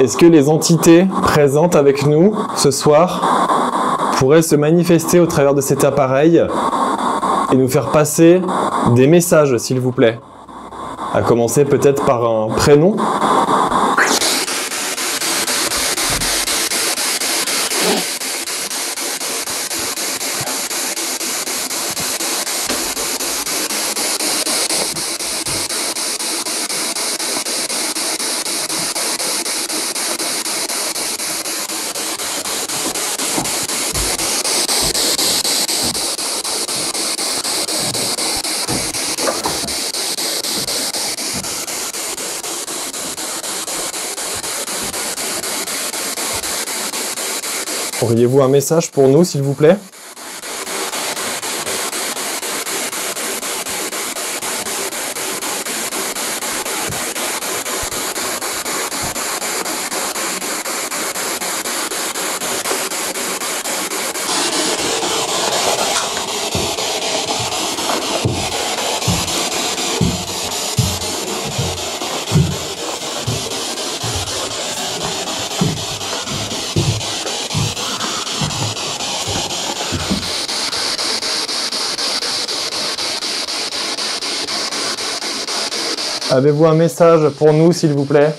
Est-ce que les entités présentes avec nous ce soir pourraient se manifester au travers de cet appareil et nous faire passer des messages, s'il vous plaît? À commencer peut-être par un prénom. Auriez-vous un message pour nous, s'il vous plaît? Avez-vous un message pour nous, s'il vous plaît?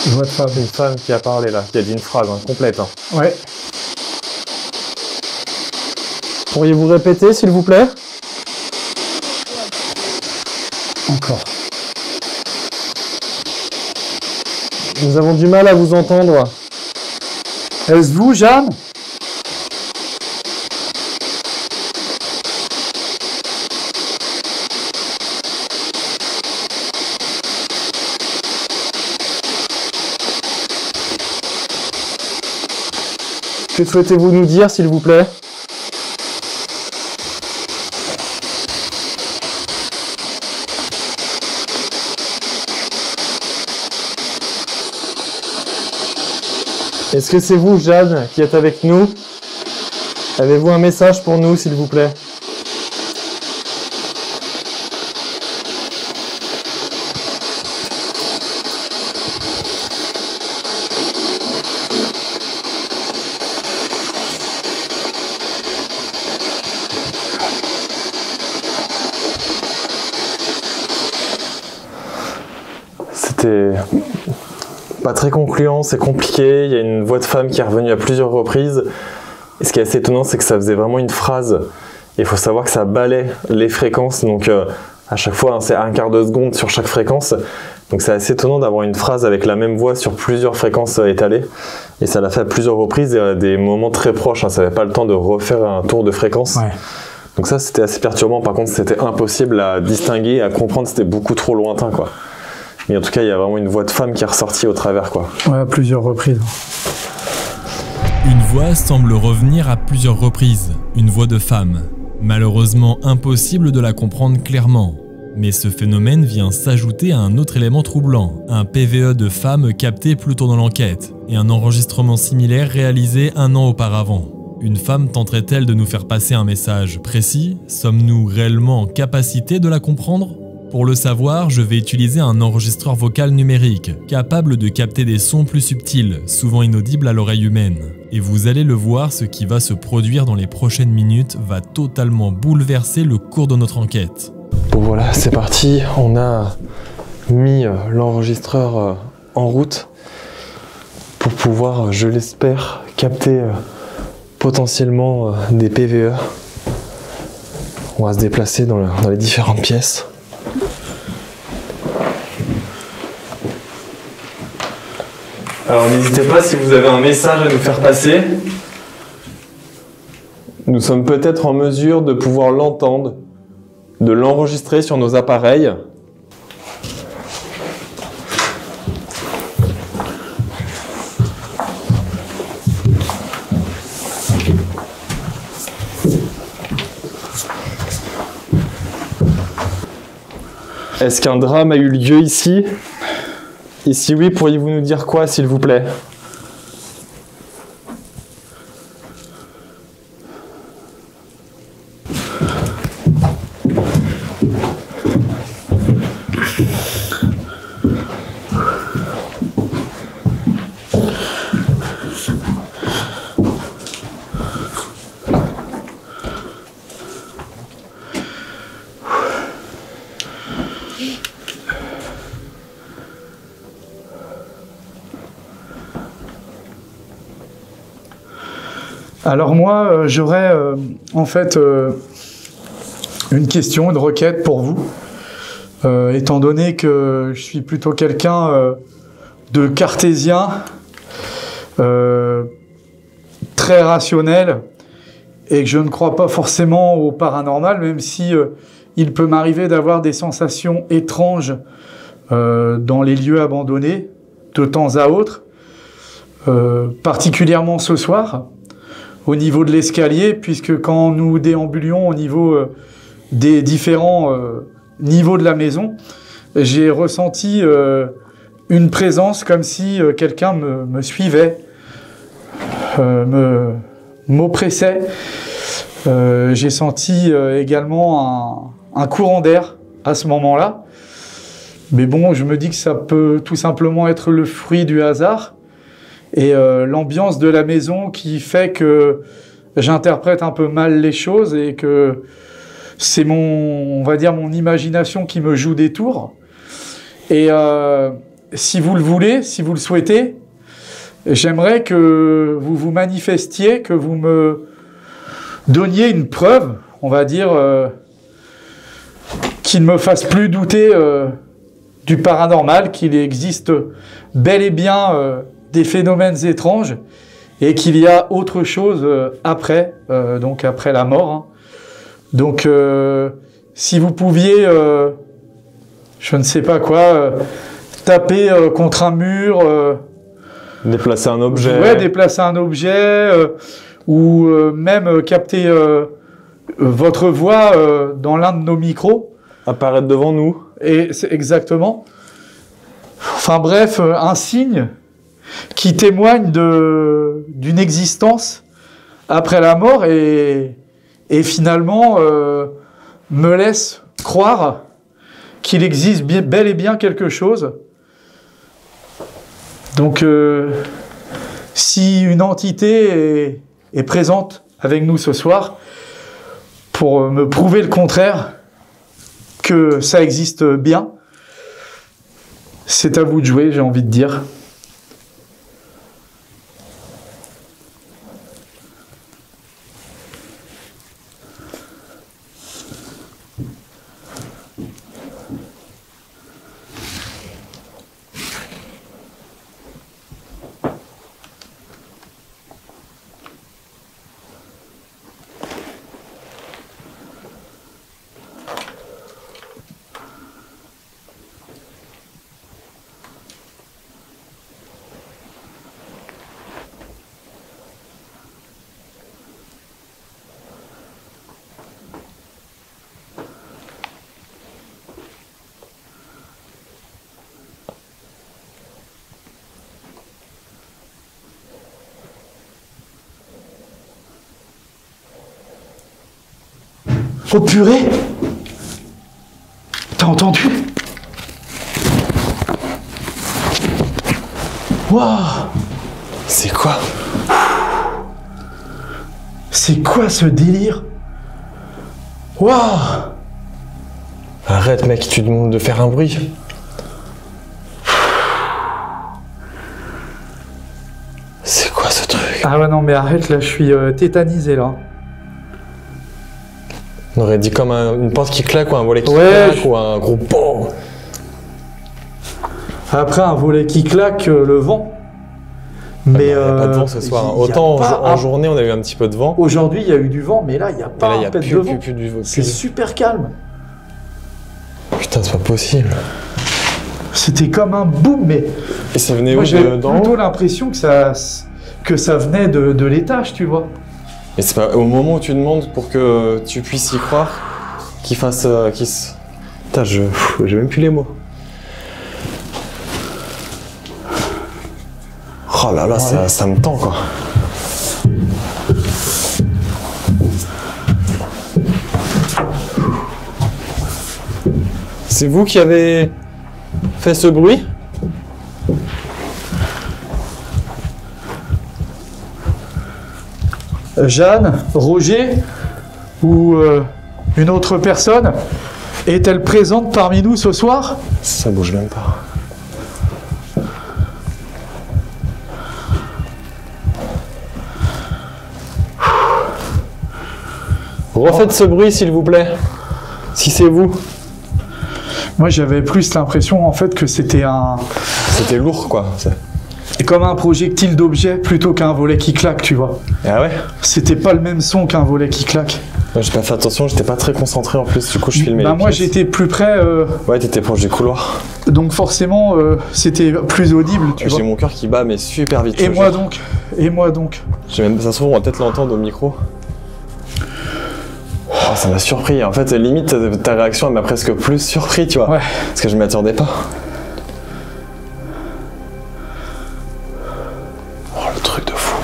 Votre femme. Une femme qui a parlé là, qui a dit une phrase complète. Ouais. Pourriez-vous répéter, s'il vous plaît? Encore. Nous avons du mal à vous entendre. Est-ce vous, Jeanne? Que souhaitez-vous nous dire, s'il vous plaît? Est-ce que c'est vous, Jeanne, qui êtes avec nous? Avez-vous un message pour nous, s'il vous plaît? c'était pas très concluant, c'est compliqué. Il y a une voix de femme qui est revenue à plusieurs reprises. Et ce qui est assez étonnant, c'est que ça faisait vraiment une phrase. Il faut savoir que ça balait les fréquences, donc à chaque fois, hein, c'est un quart de seconde sur chaque fréquence. Donc c'est assez étonnant d'avoir une phrase avec la même voix sur plusieurs fréquences étalées. Et ça l'a fait à plusieurs reprises et à des moments très proches. Hein. Ça n'avait pas le temps de refaire un tour de fréquence. Ouais. Donc ça, c'était assez perturbant. Par contre, c'était impossible à distinguer, à comprendre. C'était beaucoup trop lointain, quoi. Mais en tout cas, il y a vraiment une voix de femme qui est ressortie au travers, quoi. Ouais, à plusieurs reprises. Une voix semble revenir à plusieurs reprises. Une voix de femme. Malheureusement, impossible de la comprendre clairement. Mais ce phénomène vient s'ajouter à un autre élément troublant, un PVE de femme capté plus tôt dans l'enquête, et un enregistrement similaire réalisé 1 an auparavant. Une femme tenterait-elle de nous faire passer un message précis? Sommes-nous réellement en capacité de la comprendre? Pour le savoir, je vais utiliser un enregistreur vocal numérique, capable de capter des sons plus subtils, souvent inaudibles à l'oreille humaine. Et vous allez le voir, ce qui va se produire dans les prochaines minutes va totalement bouleverser le cours de notre enquête. Bon voilà, c'est parti, on a mis l'enregistreur en route pour pouvoir, je l'espère, capter potentiellement des PVE. On va se déplacer dans les différentes pièces. Alors n'hésitez pas si vous avez un message à nous faire passer. Nous sommes peut-être en mesure de pouvoir l'entendre, de l'enregistrer sur nos appareils. Est-ce qu'un drame a eu lieu ici? Et si oui, pourriez-vous nous dire quoi, s'il vous plaît? Alors moi, j'aurais en fait une question, une requête pour vous, étant donné que je suis plutôt quelqu'un de cartésien, très rationnel, et que je ne crois pas forcément au paranormal, même si il peut m'arriver d'avoir des sensations étranges dans les lieux abandonnés, de temps à autre, particulièrement ce soir, au niveau de l'escalier, puisque quand nous déambulions au niveau des différents niveaux de la maison, j'ai ressenti une présence comme si quelqu'un me suivait, m'oppressait. J'ai senti également un courant d'air à ce moment-là. Mais bon, je me dis que ça peut tout simplement être le fruit du hasard. Et l'ambiance de la maison qui fait que j'interprète un peu mal les choses et que c'est on va dire mon imagination qui me joue des tours. Et si vous le voulez, si vous le souhaitez, j'aimerais que vous vous manifestiez, que vous me donniez une preuve, on va dire, qui ne me fasse plus douter du paranormal, qu'il existe bel et bien des phénomènes étranges et qu'il y a autre chose après, donc après la mort. Hein. Donc, si vous pouviez, je ne sais pas quoi, taper contre un mur, déplacer un objet. Ouais, déplacer un objet, ou même capter votre voix dans l'un de nos micros. Apparaître devant nous. Et c'est exactement. Enfin bref, un signe qui témoigne d'une existence après la mort et finalement me laisse croire qu'il existe bel et bien quelque chose. Donc si une entité est présente avec nous ce soir pour me prouver le contraire, que ça existe bien, C'est à vous de jouer, j'ai envie de dire. Oh purée! T'as entendu? Waouh! C'est quoi? C'est quoi ce délire? Waouh! Arrête mec, tu demandes de faire un bruit. C'est quoi ce truc? Ah ouais non mais arrête là, je suis tétanisé là. On aurait dit comme une porte qui claque ou un volet qui Ouais, claque ou un gros bon. Après un volet qui claque, le vent. Mais Il n'y a pas de vent ce soir. y a Autant pas en journée on a eu un petit peu de vent. Aujourd'hui il y a eu du vent, mais là il n'y a Et pas là il n'y un a pet plus, de vent. plus C'est super calme. Putain, c'est pas possible. C'était comme un boom, mais Et ça venait moi où j'ai d'en plutôt haut? l'impression que ça venait de l'étage, tu vois. Et c'est pas au moment où tu demandes pour que tu puisses y croire qu'il fasse. Putain, j'ai même plus les mots. Oh là là, Ouais. ça me tend quoi. C'est vous qui avez fait ce bruit? Jeanne, Roger ou une autre personne est-elle présente parmi nous ce soir? Ça bouge même pas. Refaites ce bruit s'il vous plaît. Si c'est vous. Moi j'avais plus l'impression en fait que c'était C'était lourd quoi. comme un projectile d'objet plutôt qu'un volet qui claque, tu vois. Ah ouais? C'était pas le même son qu'un volet qui claque. Moi j'ai pas fait attention, j'étais pas très concentré en plus, du coup je filmais Bah les moi pièces. j'étais plus près, Ouais, t'étais proche du couloir. donc forcément c'était plus audible, tu vois. J'ai mon cœur qui bat mais super vite. Et je moi jure. donc? Et moi donc? Ça se trouve, on va peut-être l'entendre au micro. Oh, ça m'a surpris. En fait, limite, ta réaction, elle m'a presque plus surpris, tu vois. Ouais. Parce que je m'y attendais pas. Oh, le truc de fou.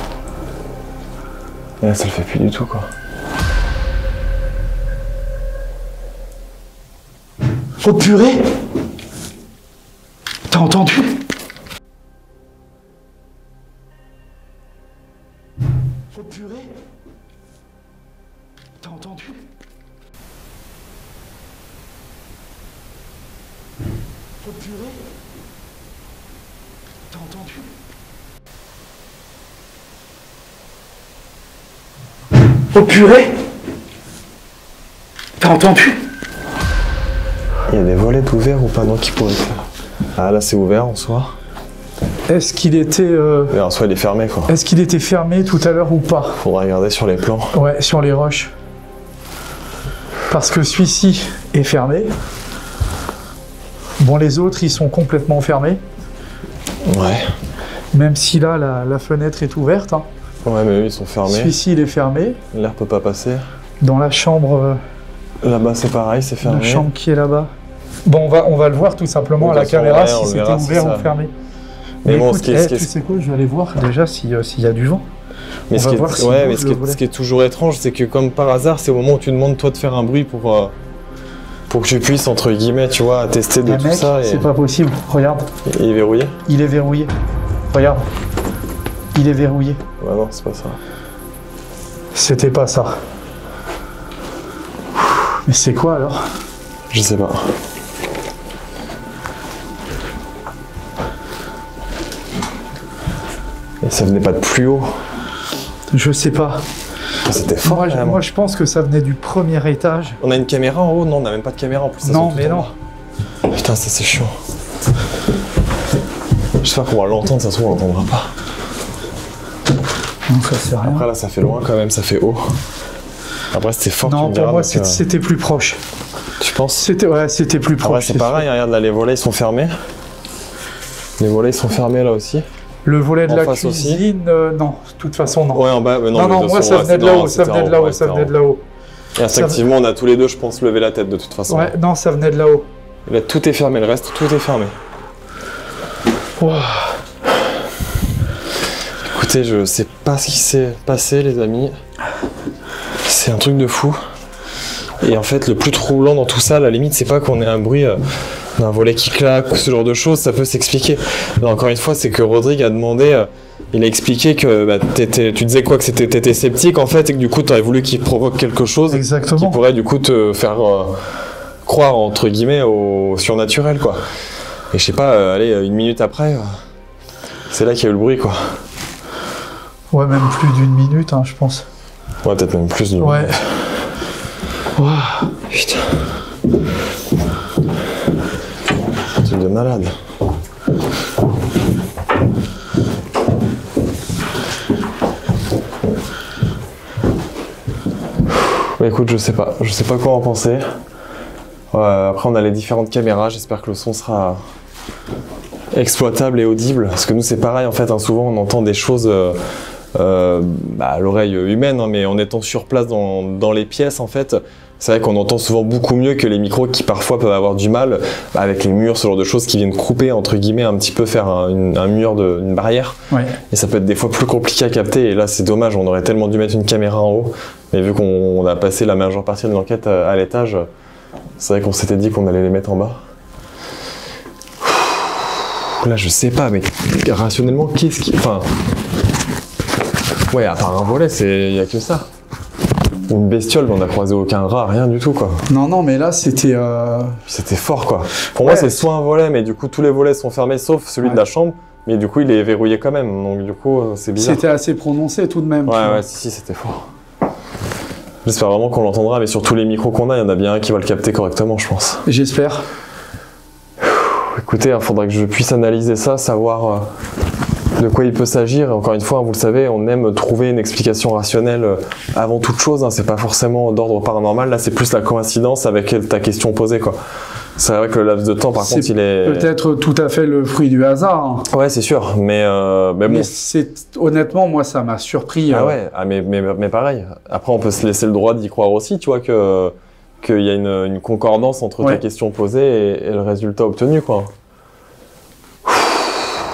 Et là, ça le fait plus du tout, quoi. Oh purée! T'as entendu? Oh purée! T'as entendu? Oh purée! T'as entendu? Oh purée! T'as entendu? Il y a des volets ouverts ou pas? Non, qui pourraient être là. Ah, là, c'est ouvert en soi. Est-ce qu'il était, Mais en soi, il est fermé, quoi. est-ce qu'il était fermé tout à l'heure ou pas? Faudra regarder sur les plans. Ouais, sur les roches. Parce que celui-ci est fermé. Bon, les autres, ils sont complètement fermés. Ouais. Même si là, la fenêtre est ouverte. Hein. Ouais, mais eux, ils sont fermés. Celui-ci, il est fermé. L'air peut pas passer. Dans la chambre, Là-bas, c'est pareil, c'est fermé. la chambre qui est là-bas. Bon, on va le voir tout simplement Oui, à la de toute façon, caméra ouais, on si le c'était verra si ouvert ça- ou fermé. Mais bon, écoute, ce qui est- tu sais quoi, je vais aller voir déjà s'il y a du vent. Mais On ce va qui est, voir s'il ouais, bouge mais ce le qui est- volet. ce qui est toujours étrange, c'est que comme par hasard, c'est au moment où tu demandes toi de faire un bruit pour que tu puisses, entre guillemets, tu vois, tester de Mais tout mec, ça. Et c'est pas possible. Regarde, il est verrouillé? il est verrouillé. Regarde, il est verrouillé. Ouais, non, c'est pas ça. C'était pas ça. Mais c'est quoi alors? Je sais pas. Ça venait pas de plus haut. Je sais pas. C'était fort. Moi, je pense que ça venait du premier étage. On a une caméra en haut? Non, on n'a même pas de caméra en plus. Ça non, mais non. Putain, ça c'est chiant. J'espère qu'on va l'entendre, ça se trouve on l'entendra pas. Non, ça c'est rien. Après là, ça fait loin quand même, ça fait haut. Après c'était fort. Non, pour moi c'était plus proche. Tu penses? C'était plus proche. Après c'est pareil, regarde là, les volets ils sont fermés. Les volets ils sont fermés là aussi. Le volet de la face cuisine, non, de toute façon non. Ouais, en bas, mais non, moi ça venait de là-haut, ça venait de là-haut, ça venait de là-haut. Et instinctivement, on a tous les deux, je pense, levé la tête de toute façon. Ouais, non, ça venait de là-haut. Là, tout est fermé, le reste, tout est fermé. Wow. Écoutez, je sais pas ce qui s'est passé, les amis. C'est un truc de fou. Et en fait, le plus troublant dans tout ça, à la limite, c'est pas qu'on ait un bruit d'un volet qui claque ou ce genre de choses, ça peut s'expliquer. Là, encore une fois, c'est que Rodrigue a demandé, il a expliqué que bah, tu disais quoi, que t'étais sceptique en fait, et que du coup, tu aurais voulu qu'il provoque quelque chose. Exactement. Qui pourrait du coup te faire croire, entre guillemets, au surnaturel, quoi. Et je sais pas, allez, une minute après, c'est là qu'il y a eu le bruit, quoi. Ouais, même plus d'une minute, hein, je pense. Ouais, peut-être même plus d'une ouais. minute. Wow. Putain. Un truc de malade. Bah écoute, je sais pas quoi en penser. Après on a les différentes caméras, j'espère que le son sera exploitable et audible. Parce que nous c'est pareil en fait, hein, souvent on entend des choses à l'oreille humaine, hein, mais en étant sur place dans les pièces en fait, c'est vrai qu'on entend souvent beaucoup mieux que les micros qui parfois peuvent avoir du mal avec les murs, ce genre de choses qui viennent couper entre guillemets un petit peu, faire un mur, une barrière. Ouais. Et ça peut être des fois plus compliqué à capter, et là c'est dommage, on aurait tellement dû mettre une caméra en haut, mais vu qu'on a passé la majeure partie de l'enquête à l'étage, c'est vrai qu'on s'était dit qu'on allait les mettre en bas. Là je sais pas, mais rationnellement qu'est-ce qui... Enfin... Ouais, à part un volet, il y a que ça. Une bestiole, on n'a croisé aucun rat, rien du tout, quoi. Non, mais là, c'était... C'était fort, quoi. Pour moi, c'est soit un volet, mais du coup, tous les volets sont fermés, sauf celui de la chambre, mais du coup, il est verrouillé quand même, donc du coup, c'est bizarre. C'était assez prononcé, tout de même. Ouais, si, c'était fort. J'espère vraiment qu'on l'entendra, mais sur tous les micros qu'on a, il y en a bien un qui va le capter correctement, je pense. J'espère. Écoutez, il faudra que je puisse analyser ça, savoir... de quoi il peut s'agir. Encore une fois, vous le savez, on aime trouver une explication rationnelle avant toute chose, hein. C'est pas forcément d'ordre paranormal, là c'est plus la coïncidence avec ta question posée, quoi. C'est vrai que le laps de temps, par contre, il est... peut-être tout à fait le fruit du hasard. Hein. Ouais, c'est sûr, mais bon... Mais honnêtement, moi, ça m'a surpris. Ah ouais, mais pareil. Après, on peut se laisser le droit d'y croire aussi, tu vois, qu'il y a une concordance entre ta question posée et le résultat obtenu, quoi.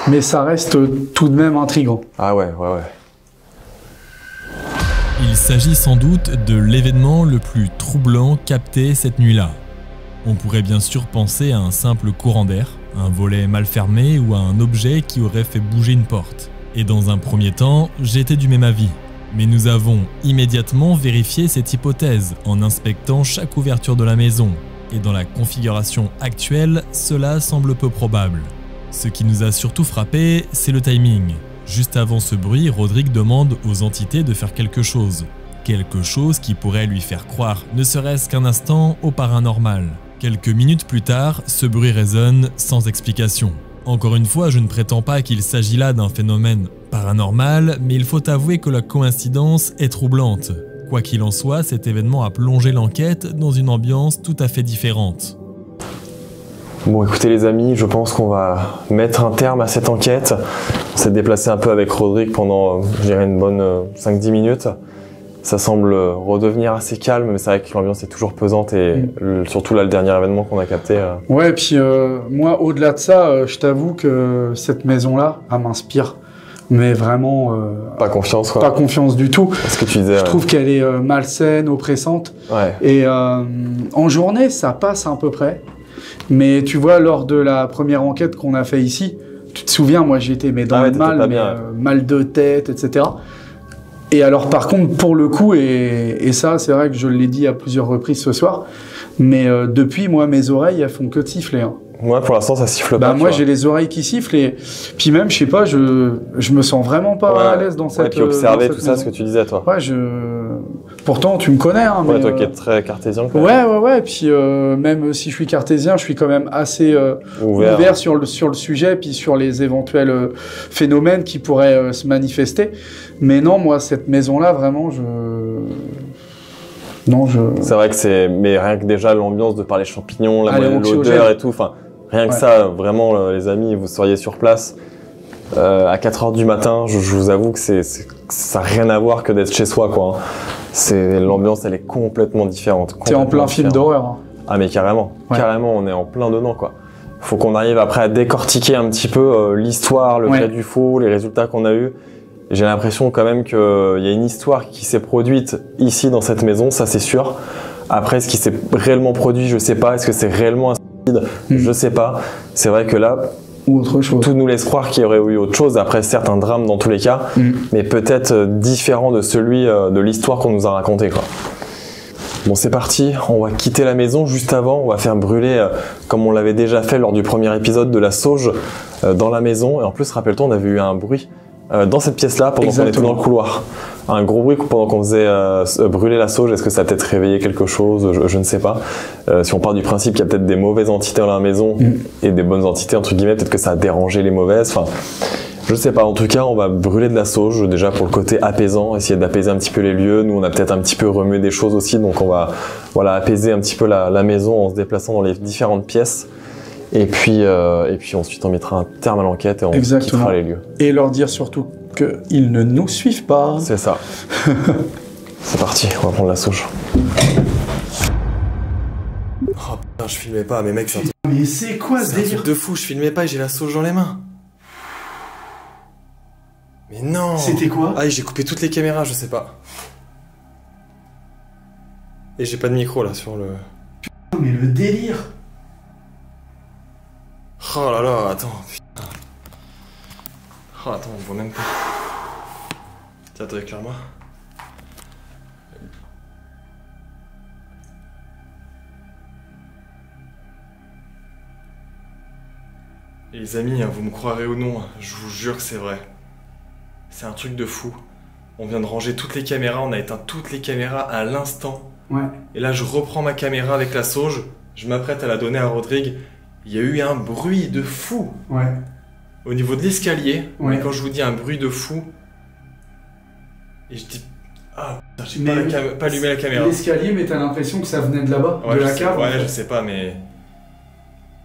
Mais ça reste tout de même intriguant. Ah ouais. Il s'agit sans doute de l'événement le plus troublant capté cette nuit-là. On pourrait bien sûr penser à un simple courant d'air, un volet mal fermé ou à un objet qui aurait fait bouger une porte. Et dans un premier temps, j'étais du même avis. Mais nous avons immédiatement vérifié cette hypothèse en inspectant chaque ouverture de la maison. Et dans la configuration actuelle, cela semble peu probable. Ce qui nous a surtout frappé, c'est le timing. Juste avant ce bruit, Rodrigue demande aux entités de faire quelque chose. Quelque chose qui pourrait lui faire croire, ne serait-ce qu'un instant, au paranormal. Quelques minutes plus tard, ce bruit résonne sans explication. Encore une fois, je ne prétends pas qu'il s'agit là d'un phénomène paranormal, mais il faut avouer que la coïncidence est troublante. Quoi qu'il en soit, cet événement a plongé l'enquête dans une ambiance tout à fait différente. Bon, écoutez les amis, je pense qu'on va mettre un terme à cette enquête. On s'est déplacé un peu avec Rodrigue pendant, je dirais, une bonne 5-10 minutes. Ça semble redevenir assez calme, mais c'est vrai que l'ambiance est toujours pesante et surtout là, le dernier événement qu'on a capté. Ouais, et puis moi, au-delà de ça, je t'avoue que cette maison-là, elle m'inspire. Mais vraiment... pas confiance, quoi. Pas confiance du tout. Ce que tu disais. Je trouve qu'elle est malsaine, oppressante. Ouais. Et en journée, ça passe à peu près. Mais tu vois, lors de la première enquête qu'on a fait ici, tu te souviens, moi j'étais dans le mal, mal de tête, etc. Et alors par contre, pour le coup, et ça c'est vrai que je l'ai dit à plusieurs reprises ce soir, mais depuis, moi mes oreilles, elles font que de siffler. Hein. Moi, pour l'instant, ça siffle Bah pas. moi, j'ai les oreilles qui sifflent et puis même, je sais pas, je me sens vraiment pas à l'aise dans cette. Ouais, puis observer dans tout cette ça, ce que tu disais, toi. Ouais, pourtant, tu me connais, hein, Ouais, mais. toi qui es très cartésien. Quand même. Ouais. Puis même si je suis cartésien, je suis quand même assez ouvert sur le sujet, puis sur les éventuels phénomènes qui pourraient se manifester. Mais non, moi, cette maison-là, vraiment, C'est vrai que c'est... Mais rien que déjà l'ambiance de par les champignons, l'odeur et tout, enfin, rien que ça, vraiment, les amis, vous seriez sur place. À 4h du matin, je vous avoue que ça n'a rien à voir que d'être chez soi, quoi. L'ambiance, elle est complètement différente. T'es en plein film d'horreur. Hein. Ah mais carrément, carrément, on est en plein dedans, quoi. Faut qu'on arrive après à décortiquer un petit peu l'histoire, le vrai du faux, les résultats qu'on a eus. J'ai l'impression quand même qu'il y a une histoire qui s'est produite ici dans cette maison, ça c'est sûr. Après, ce qui s'est réellement produit, je sais pas. Est-ce que c'est réellement un suicide ? Je sais pas. C'est vrai que là, ou autre chose. Tout nous laisse croire qu'il y aurait eu autre chose. Après, certes, un drame dans tous les cas, mais peut-être différent de celui de l'histoire qu'on nous a raconté, quoi. Bon, c'est parti. On va quitter la maison. Juste avant, on va faire brûler, comme on l'avait déjà fait lors du premier épisode, de la sauge dans la maison. Et en plus, rappelle-toi, on avait eu un bruit dans cette pièce-là pendant qu'on était dans le couloir. Un gros bruit pendant qu'on faisait brûler la sauge. Est-ce que ça a peut-être réveillé quelque chose ? Je ne sais pas. Si on part du principe qu'il y a peut-être des mauvaises entités dans la maison et des bonnes entités, entre guillemets, peut-être que ça a dérangé les mauvaises. Enfin, je sais pas. En tout cas, on va brûler de la sauge déjà pour le côté apaisant, essayer d'apaiser un petit peu les lieux. Nous, on a peut-être un petit peu remué des choses aussi, donc on va apaiser un petit peu la maison en se déplaçant dans les différentes pièces. Et puis ensuite, on mettra un terme à l'enquête et on quittera les lieux. Et leur dire surtout qu'ils ne nous suivent pas. C'est ça. C'est parti, on va prendre la sauge. Oh putain, je filmais pas, mais mec, mais c'est quoi ce délire ? C'est un truc de fou, je filmais pas et j'ai la sauge dans les mains. Mais non. C'était quoi ? Ah, j'ai coupé toutes les caméras, je sais pas. Et j'ai pas de micro là sur le... Putain, mais le délire ! Oh là là, attends, putain. Oh attends, on voit même pas. Tiens, attends, éclaire-moi. Et les amis, vous me croirez ou non, je vous jure que c'est vrai. C'est un truc de fou. On vient de ranger toutes les caméras, on a éteint toutes les caméras à l'instant. Ouais. Et là, je reprends ma caméra avec la sauge, je m'apprête à la donner à Rodrigue. Il y a eu un bruit de fou. Ouais. Au niveau de l'escalier, ouais. Mais quand je vous dis un bruit de fou, et je dis, ah putain, j'ai pas allumé la caméra. L'escalier, mais t'as l'impression que ça venait de là-bas, de la cave. Ouais, je sais pas, mais...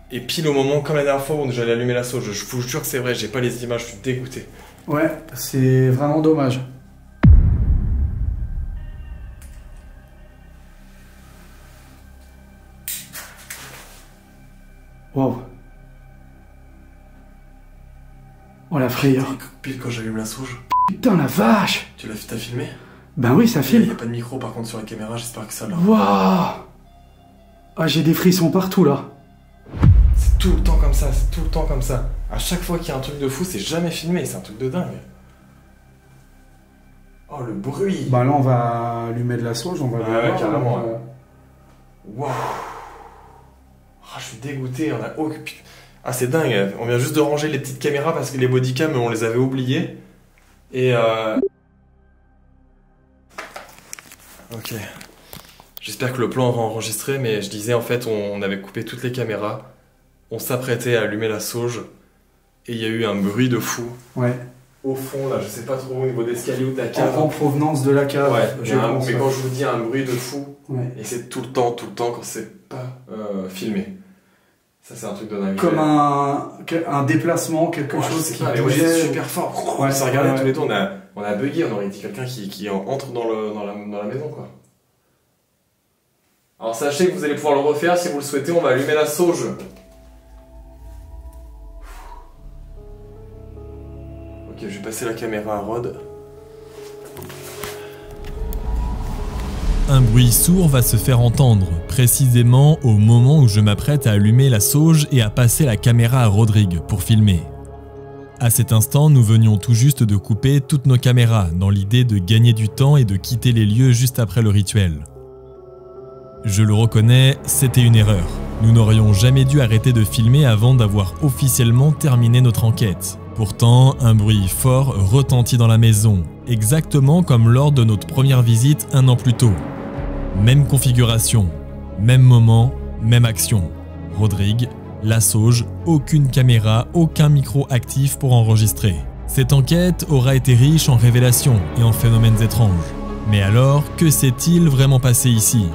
Et pile au moment, comme la dernière fois où j'allais allumer la sauge, je vous jure que c'est vrai, j'ai pas les images, je suis dégoûté. Ouais, c'est vraiment dommage. Wow. Oh la frayeur. Pile quand j'allume la sauge. Putain la vache. T'as filmé? Ben oui, ça filme. Il y a pas de micro par contre sur la caméra, j'espère que ça l'a. Waouh. Ah, j'ai des frissons partout là. C'est tout le temps comme ça, c'est tout le temps comme ça. À chaque fois qu'il y a un truc de fou, c'est jamais filmé, c'est un truc de dingue. Oh le bruit. Bah là on va allumer de la sauge, on va voir. Ouais, carrément. Waouh. Ah, je suis dégoûté, on a... Oh, putain. Ah, c'est dingue, on vient juste de ranger les petites caméras parce que les bodycams, on les avait oubliées. Et Ok. J'espère que le plan va enregistrer, mais je disais en fait, on avait coupé toutes les caméras. On s'apprêtait à allumer la sauge. Et il y a eu un bruit de fou. Ouais. Au fond, là, je sais pas trop au niveau d'escalier ou de la cave. En provenance de la cave. Ouais, mais quand je vous dis un bruit de fou, ouais. Et c'est tout le temps quand c'est pas filmé. Ça, c'est un truc de dingue. Comme un déplacement, quelque chose qui bougeait. C'est super fort. Ouais, ça regardait tous les deux, on a bugué, on aurait dit quelqu'un qui entre dans la maison, quoi. Alors sachez que vous allez pouvoir le refaire si vous le souhaitez, on va allumer la sauge. Ok, je vais passer la caméra à Rod. Un bruit sourd va se faire entendre, précisément au moment où je m'apprête à allumer la sauge et à passer la caméra à Rodrigue pour filmer. À cet instant, nous venions tout juste de couper toutes nos caméras, dans l'idée de gagner du temps et de quitter les lieux juste après le rituel. Je le reconnais, c'était une erreur. Nous n'aurions jamais dû arrêter de filmer avant d'avoir officiellement terminé notre enquête. Pourtant, un bruit fort retentit dans la maison, exactement comme lors de notre première visite un an plus tôt. Même configuration, même moment, même action. Rodrigue, la sauge, aucune caméra, aucun micro actif pour enregistrer. Cette enquête aura été riche en révélations et en phénomènes étranges. Mais alors, que s'est-il vraiment passé ici ?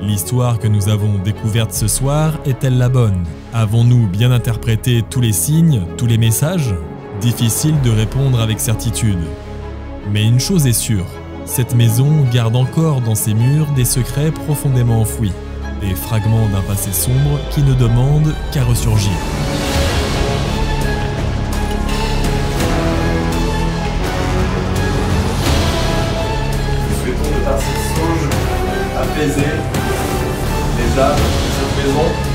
L'histoire que nous avons découverte ce soir est-elle la bonne? Avons-nous bien interprété tous les signes, tous les messages? Difficile de répondre avec certitude. Mais une chose est sûre, cette maison garde encore dans ses murs des secrets profondément enfouis, des fragments d'un passé sombre qui ne demandent qu'à ressurgir. Nous souhaitons de par cette sauge apaiser les âmes de cette maison.